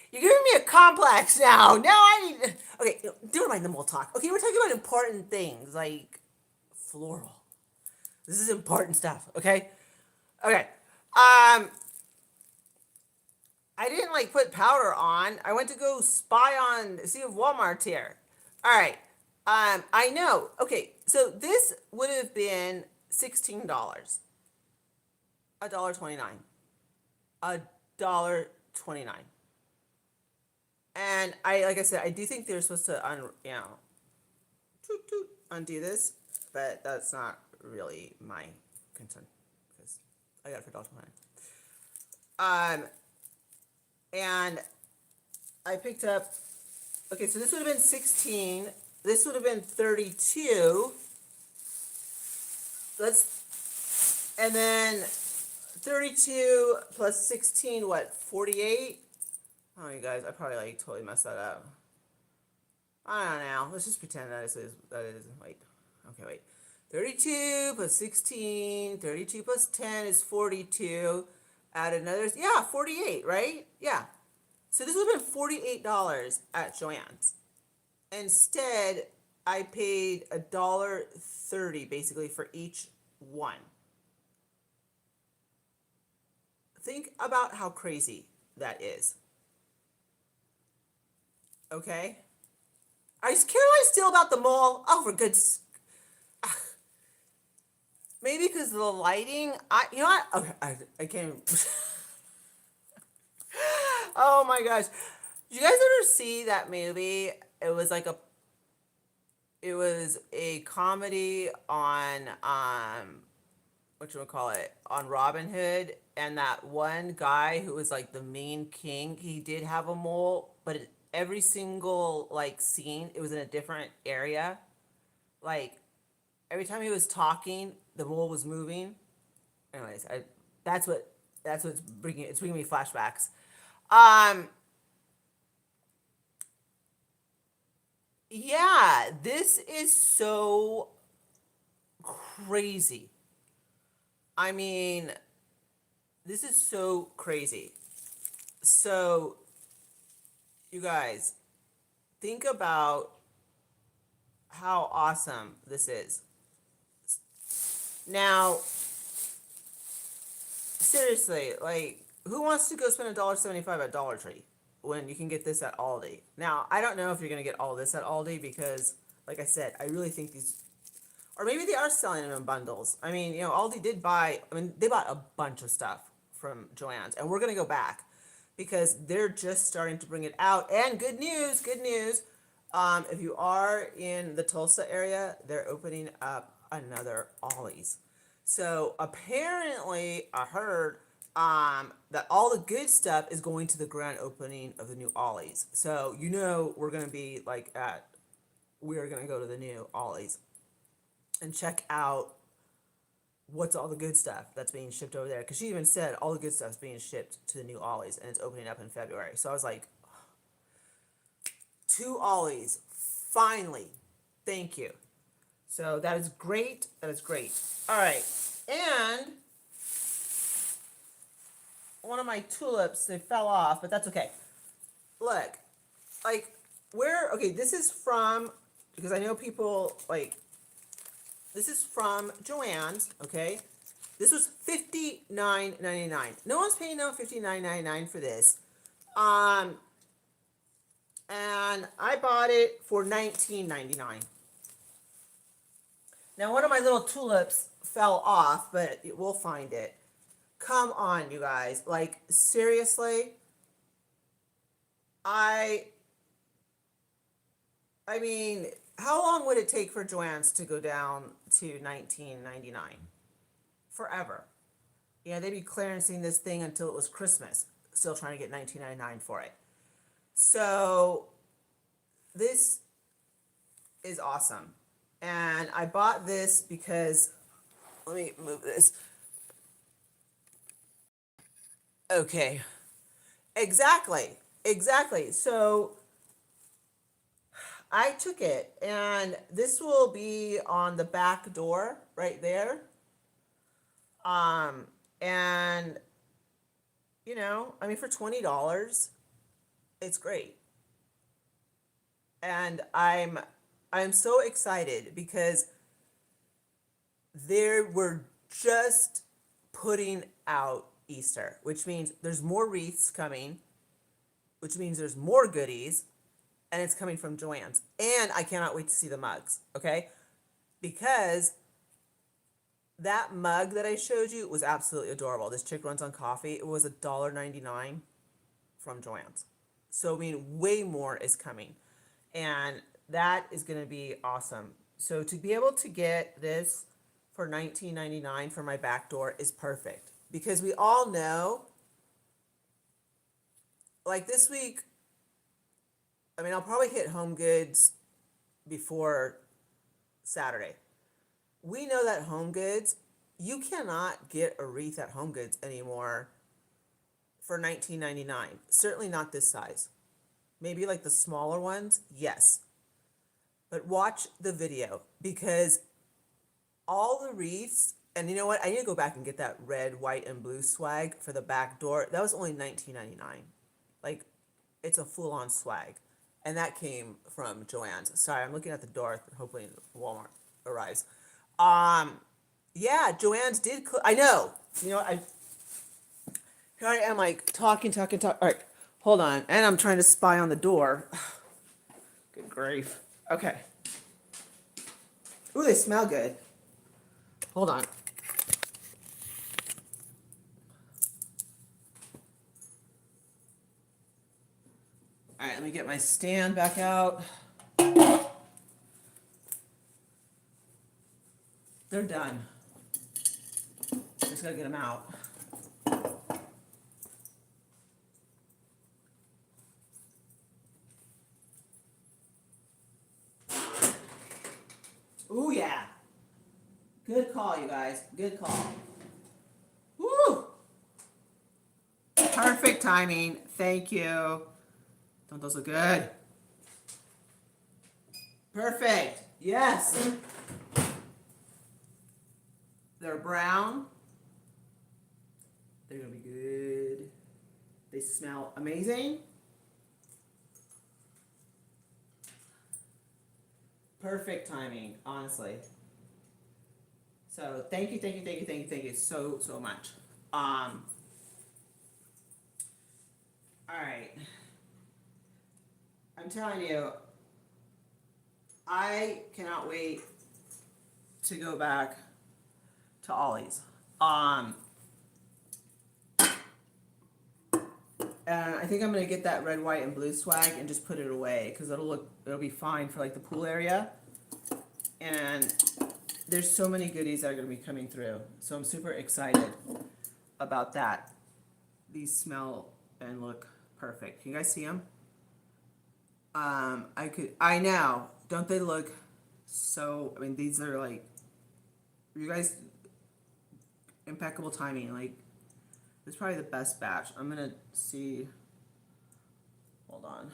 You're giving me a complex now. Now I need. Okay, don't mind the mole talk. Okay, we're talking about important things like floral. This is important stuff. Okay. Okay. I didn't like put powder on. I went to go spy on, see if Walmart's here. All right. I know. Okay, so this would have been $16. $1.29. $1.29. And like I said, I do think they're supposed to toot, toot, undo this, but that's not really my concern because I got it for $1.29. And I picked up. Okay, so this would have been 16. This would have been 32. And then 32 plus 16, what, 48? Oh, you guys, I probably like totally messed that up. I don't know. Let's just pretend that wait. Okay, wait. 32 plus 16, 32 plus 10 is 42. Add another, 48, right? Yeah. So this would have been $48 at Joann's. Instead, I paid $1.30 basically for each one. Think about how crazy that is. Okay? Is Caroline still about the mall? Oh, for goodness. Maybe because of the lighting. You know what? Okay, I can't. Oh my gosh. Did you guys ever see that movie? It was a comedy on on Robin Hood, and that one guy who was like the main king, he did have a mole, but every single like scene, it was in a different area. Like every time he was talking, the mole was moving. Anyways, that's what it's bringing me flashbacks. Um, Yeah, this is so crazy. I mean, this is so crazy. So, you guys, think about how awesome this is. Now, seriously, like, who wants to go spend $1.75 at Dollar Tree when you can get this at Aldi? Now, I don't know if you're gonna get all this at Aldi because, like I said, I really think these, or maybe they are selling them in bundles. I mean, Aldi did buy. I mean, they bought a bunch of stuff from Joann's, and we're gonna go back because they're just starting to bring it out. And good news, good news. If you are in the Tulsa area, they're opening up another Ollie's. So apparently, I heard that all the good stuff is going to the grand opening of the new Ollie's. So we're gonna be like we're gonna go to the new Ollie's and check out what's all the good stuff that's being shipped over there. Because she even said all the good stuff's being shipped to the new Ollie's and it's opening up in February. So I was like, two Ollie's, finally, thank you. So that is great. That is great. All right, and one of my tulips, they fell off, but that's okay. Look, like okay, this is from, because I know people like, this is from Joann's, okay? This was $59.99. No one's paying no $59.99 for this. And I bought it for $19.99. Now, one of my little tulips fell off, but we'll find it. Come on, you guys. Like, seriously? I mean, how long would it take for Joann's to go down to $19.99? Forever. They'd be clearancing this thing until it was Christmas, still trying to get $19.99 for it. So this is awesome. And I bought this because, let me move this. Okay. Exactly. Exactly. So I took it, and this will be on the back door right there. And I mean, for $20, it's great. And I'm so excited because we're just putting out Easter, which means there's more wreaths coming, which means there's more goodies, and it's coming from Joann's. And I cannot wait to see the mugs, okay? Because that mug that I showed you was absolutely adorable. This chick runs on coffee. It was $1.99 from Joann's. So, I mean, way more is coming. And that is going to be awesome. So, to be able to get this for $19.99 for my back door is perfect. Because we all know, like this week, I mean, I'll probably hit Home Goods before Saturday. We know that Home Goods, you cannot get a wreath at Home Goods anymore for $19.99. Certainly not this size. Maybe like the smaller ones, yes. But watch the video because all the wreaths, and you know what? I need to go back and get that red, white, and blue swag for the back door. That was only $19.99. Like, it's a full-on swag. And that came from Joann's. Sorry, I'm looking at the door. Hopefully Walmart arrives. Yeah, Joann's did. I know. Here I am, like talking. All right, hold on. And I'm trying to spy on the door. Good grief. Okay. Ooh, they smell good. Hold on. All right, let me get my stand back out. They're done. Just gotta get them out. Ooh, yeah. Good call, you guys. Good call. Woo! Perfect timing. Thank you. Don't those look good? Perfect. Yes. They're brown. They're gonna be good. They smell amazing. Perfect timing, honestly. So thank you, thank you, thank you, thank you, thank you so so much. All right. I'm telling you, I cannot wait to go back to Ollie's. And I think I'm gonna get that red, white, and blue swag and just put it away because it'll be fine for like the pool area. And there's so many goodies that are gonna be coming through, so I'm super excited about that. These smell and look perfect. Can you guys see them? I know, don't they look so? I mean, these are like, you guys, impeccable timing. Like, it's probably the best batch. I'm gonna see. Hold on.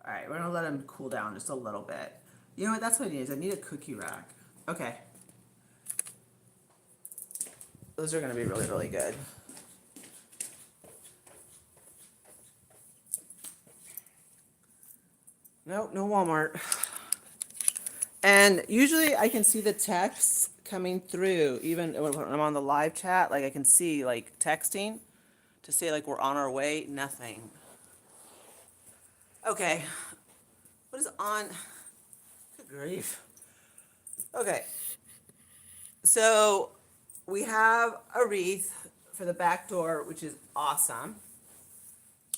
All right, we're gonna let them cool down just a little bit. You know what? That's what I need. I need a cookie rack. Okay. Those are gonna be really, really good. Nope, no Walmart. And usually I can see the texts coming through, even when I'm on the live chat. Like I can see like texting to say like we're on our way. Nothing. Okay. What is on? Good grief. Okay. So we have a wreath for the back door, which is awesome.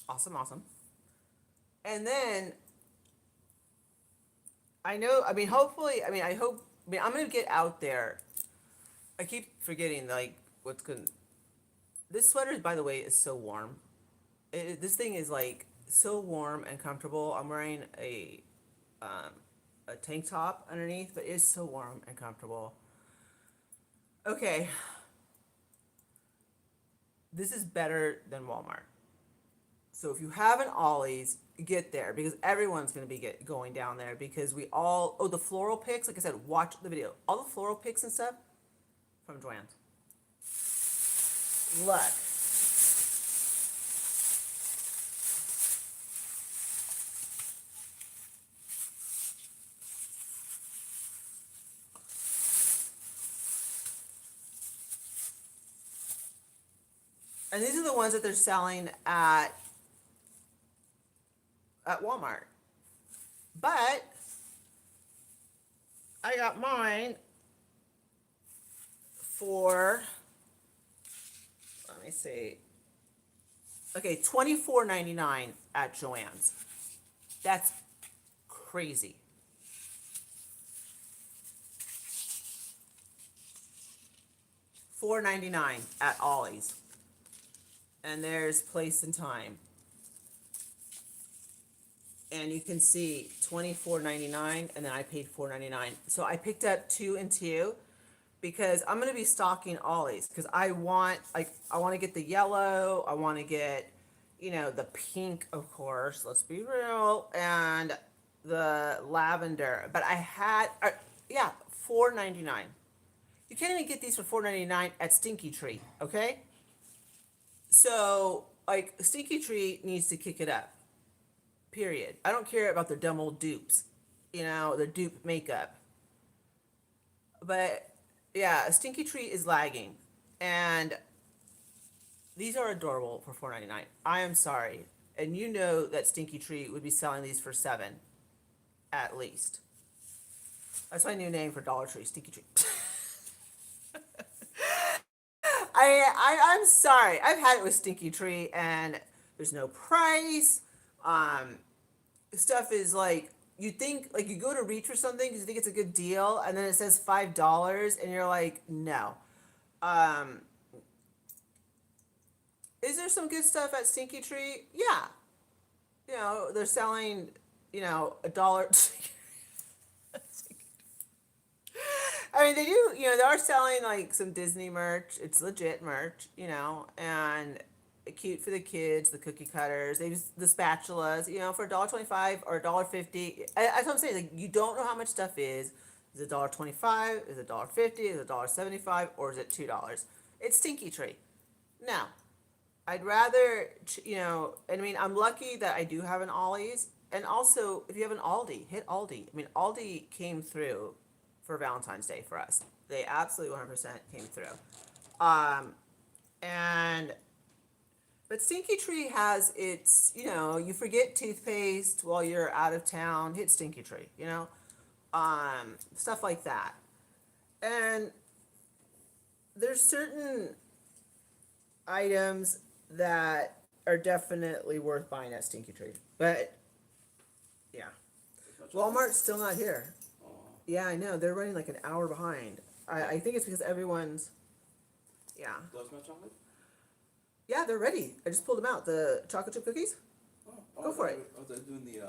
Awesome, awesome. And then hopefully, I hope, I'm going to get out there. I keep forgetting, like, what's good. This sweater, by the way, is so warm. This thing is, like, so warm and comfortable. I'm wearing a tank top underneath, but it's so warm and comfortable. Okay. This is better than Walmart. So if you have an Ollie's, get there because everyone's going to be going down there because the floral picks, like I said, watch the video. All the floral picks and stuff from Joann's. Look. And these are the ones that they're selling at Walmart. But I got mine for, let me see. Okay, $24.99 at Joann's. That's crazy. $4.99 at Ollie's. And there's place and time. And you can see $24.99, and then I paid $4.99. So I picked up 2 and 2 because I'm gonna be stocking Ollie's because I want to get the yellow, I want to get, the pink, of course. Let's be real, and the lavender. But I had, $4.99. You can't even get these for $4.99 at Stinky Tree, okay? So, like, Stinky Tree needs to kick it up. Period. I don't care about their dumb old dupes, their dupe makeup. But, yeah, Stinky Tree is lagging. And these are adorable for $4.99. I am sorry. And you know that Stinky Tree would be selling these for $7, at least. That's my new name for Dollar Tree, Stinky Tree. I'm sorry. I've had it with Stinky Tree, and there's no price. Stuff is like, you think, like, you go to reach for something because you think it's a good deal, and then it says $5, and you're like, no. Is there some good stuff at Stinky Tree? Yeah. They're selling, $1. mean, they do. They are selling like some Disney merch. It's legit merch, and cute for the kids. The cookie cutters, they use the spatulas, for $1.25 or $1.50. That's what I'm saying. Like, you don't know how much stuff is. Is it $1.25? Is it $1.50? Is it $1.75? Or is it $2? It's Stinky Tree. Now, I'd rather, and I mean, I'm lucky that I do have an Ollie's. And also, if you have an Aldi, hit Aldi. I mean, Aldi came through for Valentine's Day for us. They absolutely 100% came through. Um, and, but Stinky Tree has its, you forget toothpaste while you're out of town, hit Stinky Tree, stuff like that. And there's certain items that are definitely worth buying at Stinky Tree. But yeah, Walmart's still not here. Yeah, I know. They're running like an hour behind. I think it's because everyone's. Yeah. Those milk chocolate? Yeah, they're ready. I just pulled them out. The chocolate chip cookies? Go for it. Oh, they're doing the.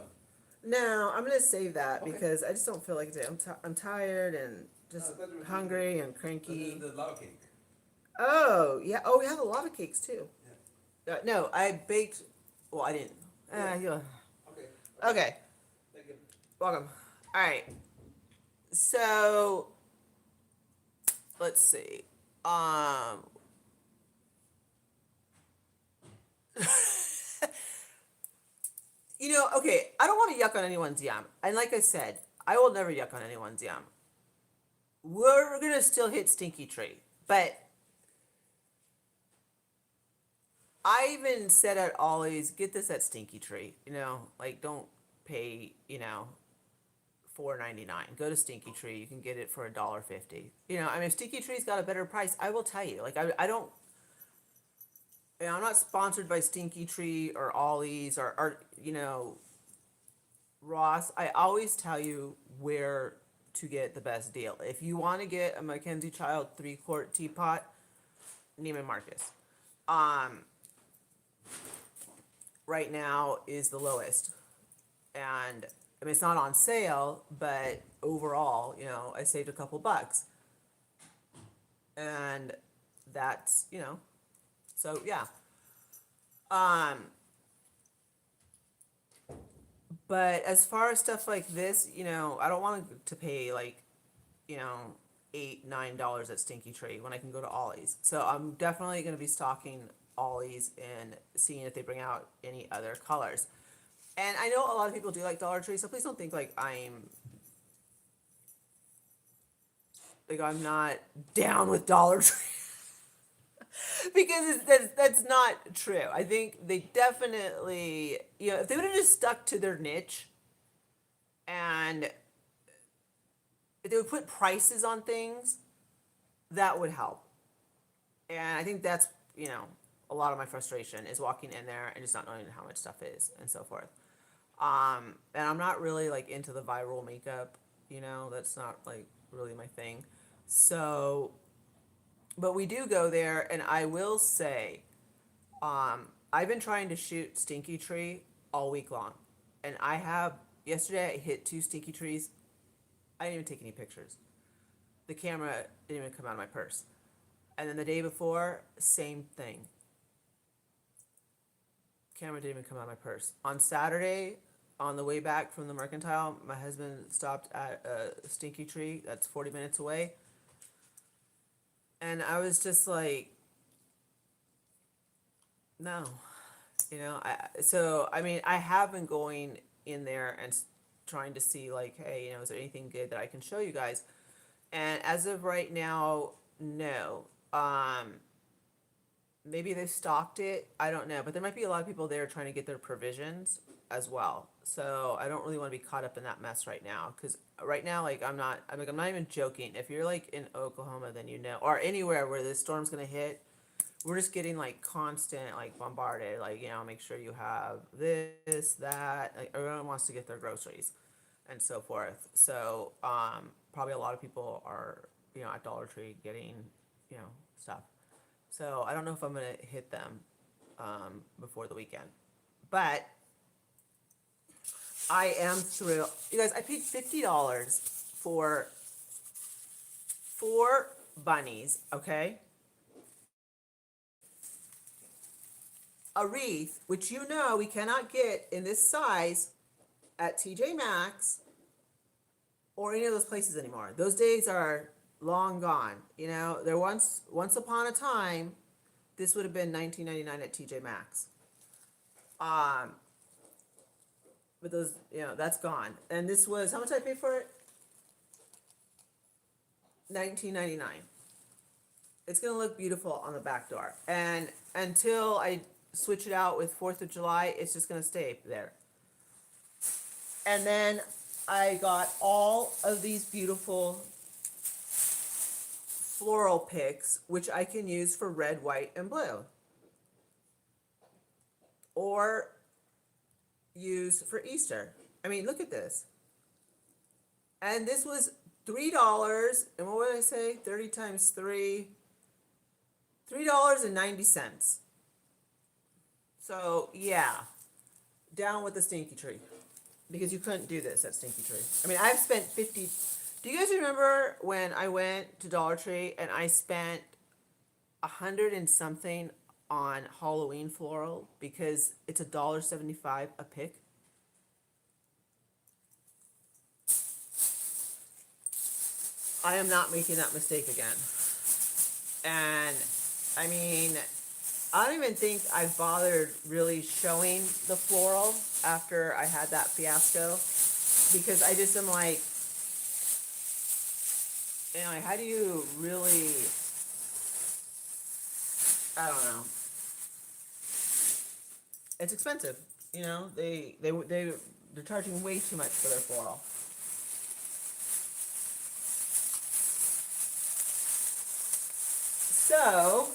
No, I'm going to save that Okay. because I just don't feel like it. I'm tired and just hungry and cranky. The lava cake. Oh, yeah. Oh, we have a lot of cakes too. Yeah. No, I baked. Well, I didn't. Yeah. Yeah. Okay. Okay. Thank you. Welcome. All right. So, let's see. Okay, I don't want to yuck on anyone's yum. And like I said, I will never yuck on anyone's yum. We're going to still hit Stinky Tree. But I even said at Ollie's, get this at Stinky Tree. Like, don't pay, $4.99. Go to Stinky Tree. You can get it for $1.50. I mean, if Stinky Tree's got a better price, I will tell you. Like, I don't. I'm not sponsored by Stinky Tree or Ollie's or Ross. I always tell you where to get the best deal. If you want to get a Mackenzie Child 3-quart teapot, Neiman Marcus. Right now is the lowest. And I mean, it's not on sale, but overall, I saved a couple bucks. And that's, so yeah. But as far as stuff like this, I don't want to pay like, $8-9 at Stinky Tree when I can go to Ollie's. So I'm definitely going to be stocking Ollie's and seeing if they bring out any other colors. And I know a lot of people do like Dollar Tree, so please don't think like I'm not down with Dollar Tree. Because that's not true. I think they definitely, if they would have just stuck to their niche and if they would put prices on things, that would help. And I think that's, a lot of my frustration is walking in there and just not knowing how much stuff is and so forth. And I'm not really like into the viral makeup, that's not like really my thing. So, but we do go there, and I will say, I've been trying to shoot Stinky Tree all week long. And yesterday I hit 2 Stinky Trees. I didn't even take any pictures. The camera didn't even come out of my purse. And then the day before, same thing. Camera didn't even come out of my purse. On Saturday, on the way back from the Mercantile, my husband stopped at a Stinky Tree that's 40 minutes away. And I was just like, no, I have been going in there and trying to see like, hey, is there anything good that I can show you guys? And as of right now, no. Maybe they stocked it. I don't know, but there might be a lot of people there trying to get their provisions as well. So I don't really want to be caught up in that mess right now, because right now, like, I'm not even joking. If you're like in Oklahoma, then or anywhere where this storm's gonna hit, we're just getting like constant like bombarded. Like, make sure you have this, that. Like, everyone wants to get their groceries and so forth. So probably a lot of people are at Dollar Tree getting stuff. So I don't know if I'm gonna hit them before the weekend, but I am thrilled. You guys, I paid $50 for 4 bunnies, okay? A wreath, which you know we cannot get in this size at TJ Maxx or any of those places anymore. Those days are long gone. You know, there once upon a time, this would have been $19.99 at TJ Maxx. Um, but those, you know, that's gone. And this was, how much did I pay for it? $19.99. It's gonna look beautiful on the back door. And until I switch it out with 4th of July, it's just gonna stay there. And then I got all of these beautiful floral picks, which I can use for red, white, and blue. Or use for Easter. I mean, look at this. And this was $3. And what would I say? 30 times 3. $3.90. So, yeah. Down with the stinky tree. Because you couldn't do this at Stinky Tree. I mean, I've spent 50. Do you guys remember when I went to Dollar Tree and I spent 100 and something on Halloween floral because it's $1.75 a pick? I am not making that mistake again. And I mean, I don't even think I've bothered really showing the floral after I had that fiasco because I just am like, you know, how do you really, I don't know. It's expensive, you know, they're charging way too much for their floral. So,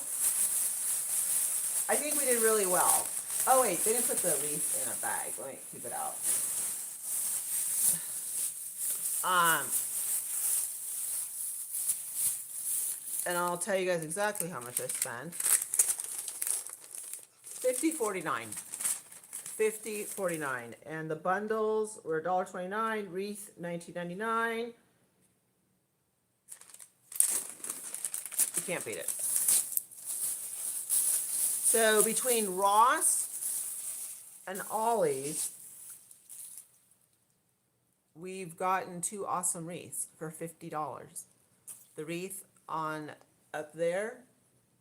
I think we did really well. Oh wait, they didn't put the leaf in a bag. Let me keep it out. And I'll tell you guys exactly how much I spent. $50.49. $50.49. And the bundles were $1.29, wreath $19.99. You can't beat it. So between Ross and Ollie's, we've gotten 2 awesome wreaths for $50. The wreath on up there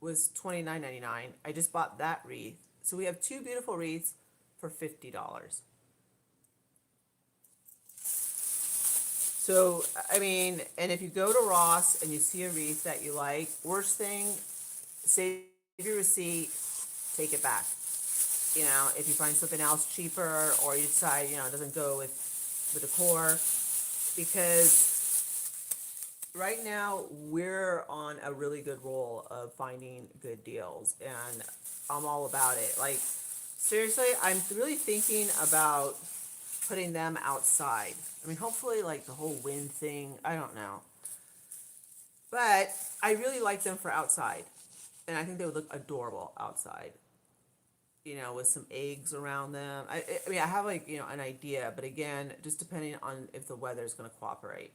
was $29.99. I just bought that wreath. So we have 2 beautiful wreaths for $50. So, I mean, and if you go to Ross and you see a wreath that you like, worst thing, save your receipt, take it back. You know, if you find something else cheaper or you decide, you know, it doesn't go with the decor, because right now we're on a really good roll of finding good deals and I'm all about it. Like, seriously, I'm really thinking about putting them outside. I mean, hopefully, like the whole wind thing, I don't know. But I really like them for outside. And I think they would look adorable outside. You know, with some eggs around them. I mean, I have like, you know, an idea. But again, just depending on if the weather is going to cooperate.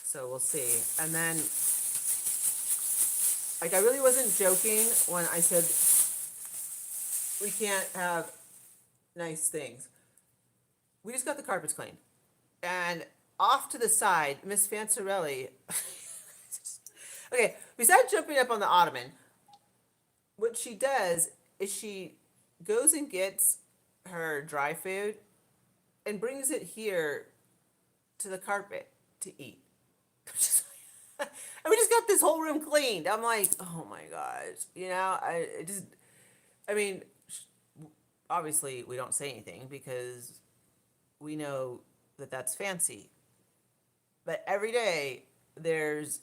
So we'll see. And then, like, I really wasn't joking when I said we can't have nice things. We just got the carpets cleaned. And off to the side, Miss Fancerelli. Okay, besides jumping up on the ottoman, what she does is she goes and gets her dry food and brings it here to the carpet to eat. And we just got this whole room cleaned. I'm like, oh my gosh, you know, I mean, obviously we don't say anything because we know that that's fancy. But every day there's,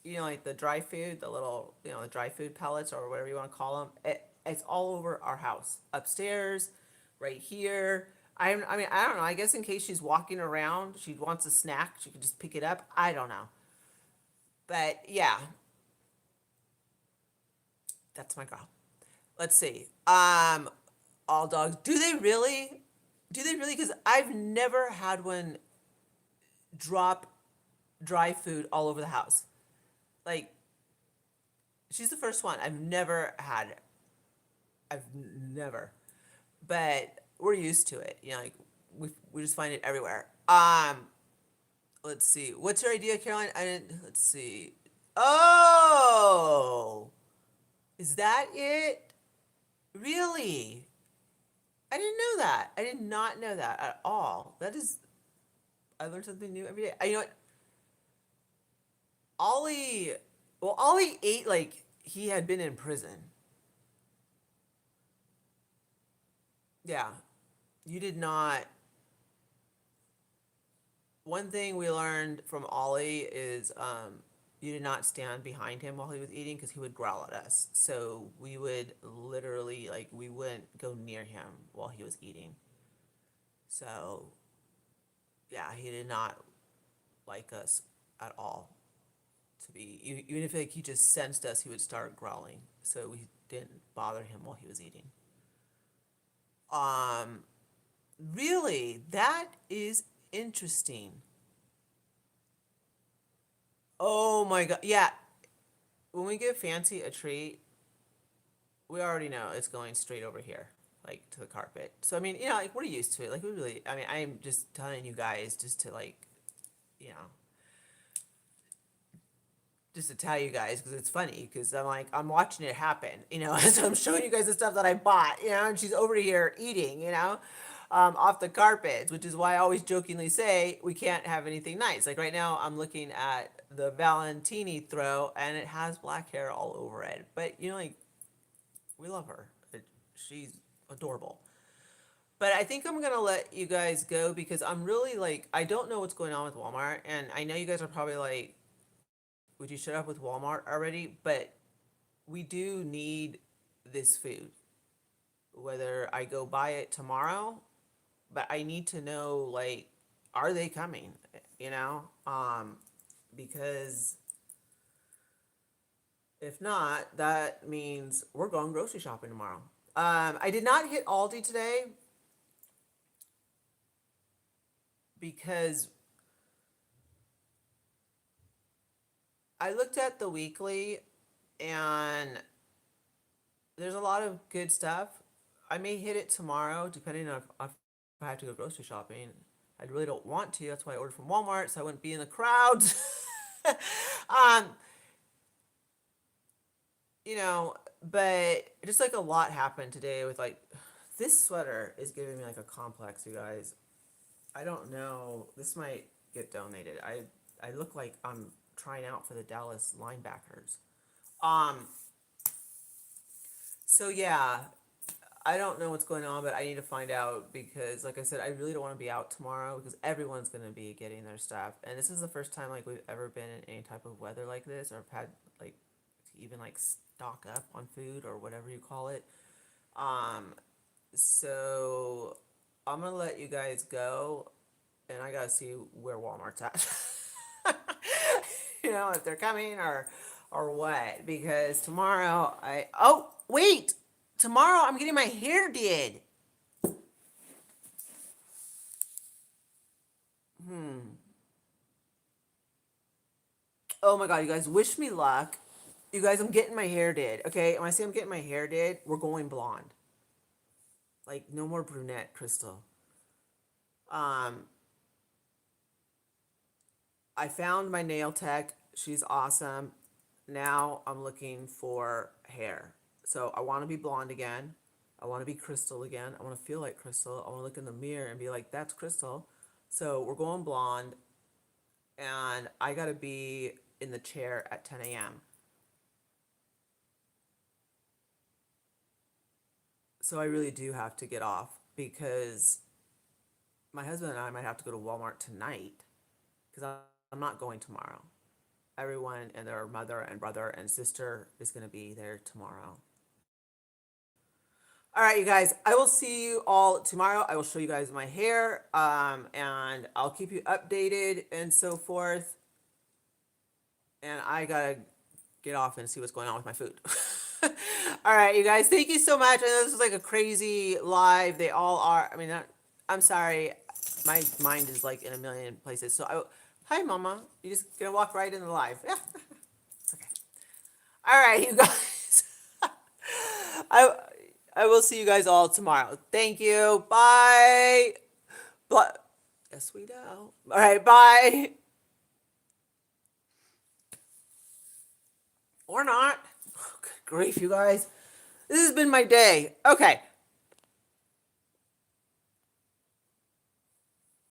you know, like the dry food, the little, you know, the dry food pellets or whatever you want to call them. It's all over our house, upstairs, right here. I mean, I don't know. I guess in case she's walking around, she wants a snack, she could just pick it up. I don't know. But yeah, that's my girl. Let's see. All dogs. Do they really? Do they really? Because I've never had one drop dry food all over the house. like, she's the first one. I've never had. I've never, but we're used to it. You know, like we just find it everywhere. Let's see. What's your idea, Caroline? I didn't. Let's see. Oh, is that it? Really? I didn't know that. I did not know that at all. That is, I learn something new every day. You know what? Ollie, well, Ollie ate like he had been in prison. Yeah, you did not. One thing we learned from Ollie is you did not stand behind him while he was eating because he would growl at us. So we would literally, like, we wouldn't go near him while he was eating. So, yeah, he did not like us at all. To be, even if like he just sensed us, he would start growling. So we didn't bother him while he was eating. Um, really, that is interesting. Oh my god. Yeah, when we give Fancy a treat, we already know it's going straight over here, like to the carpet. So I mean, you know, like we're used to it. Like we really, I mean, I'm just telling you guys just to like, you know, just to tell you guys because it's funny because I'm like I'm watching it happen, you know. So I'm showing you guys the stuff that I bought, you know, and she's over here eating, you know, off the carpets, which is why I always jokingly say we can't have anything nice. Like right now, I'm looking at the Valentine throw and it has black hair all over it, but you know, like we love her. She's adorable. But I think I'm gonna let you guys go because I'm really like I don't know what's going on with Walmart, and I know you guys are probably like, would you shut up with Walmart already? But we do need this food. Whether I go buy it tomorrow, but I need to know like, are they coming? You know, because if not, that means we're going grocery shopping tomorrow. I did not hit Aldi today because I looked at the weekly and there's a lot of good stuff. I may hit it tomorrow depending on if I have to go grocery shopping. I really don't want to. That's why I ordered from Walmart so I wouldn't be in the crowds. um, you know, but just like a lot happened today with like this sweater is giving me like a complex, you guys. I don't know. This might get donated. I look like I'm trying out for the Dallas linebackers. Um, so yeah, I don't know what's going on, but I need to find out because, like I said, I really don't want to be out tomorrow because everyone's going to be getting their stuff, and this is the first time like we've ever been in any type of weather like this, or had like to even like stock up on food or whatever you call it. Um, so I'm gonna let you guys go, and I gotta see where Walmart's at. You know, if they're coming or what, because tomorrow I oh wait, tomorrow I'm getting my hair did. Oh my god, you guys, wish me luck. You guys, I'm getting my hair did. Okay, when I say I'm getting my hair did, we're going blonde. Like no more brunette, Crystal. Um, I found my nail tech. She's awesome. Now I'm looking for hair. So I want to be blonde again. I want to be Crystal again. I want to feel like Crystal. I want to look in the mirror and be like, that's Crystal. So we're going blonde, and I got to be in the chair at 10 a.m. So I really do have to get off because my husband and I might have to go to Walmart tonight because I'm not going tomorrow. Everyone and their mother and brother and sister is going to be there tomorrow. All right, you guys, I will see you all tomorrow. I will show you guys my hair, and I'll keep you updated and so forth. And I gotta get off and see what's going on with my food. All right, you guys, thank you so much. I know this is like a crazy live. They all are. I mean, I'm sorry. My mind is like in a million places. So, hi, Mama. You just gonna walk right in the live. Yeah. Okay. All right, you guys. I I will see you guys all tomorrow. Thank you. Bye. Yes, we know. All right, bye. Or not. Oh, good grief, you guys. This has been my day. Okay.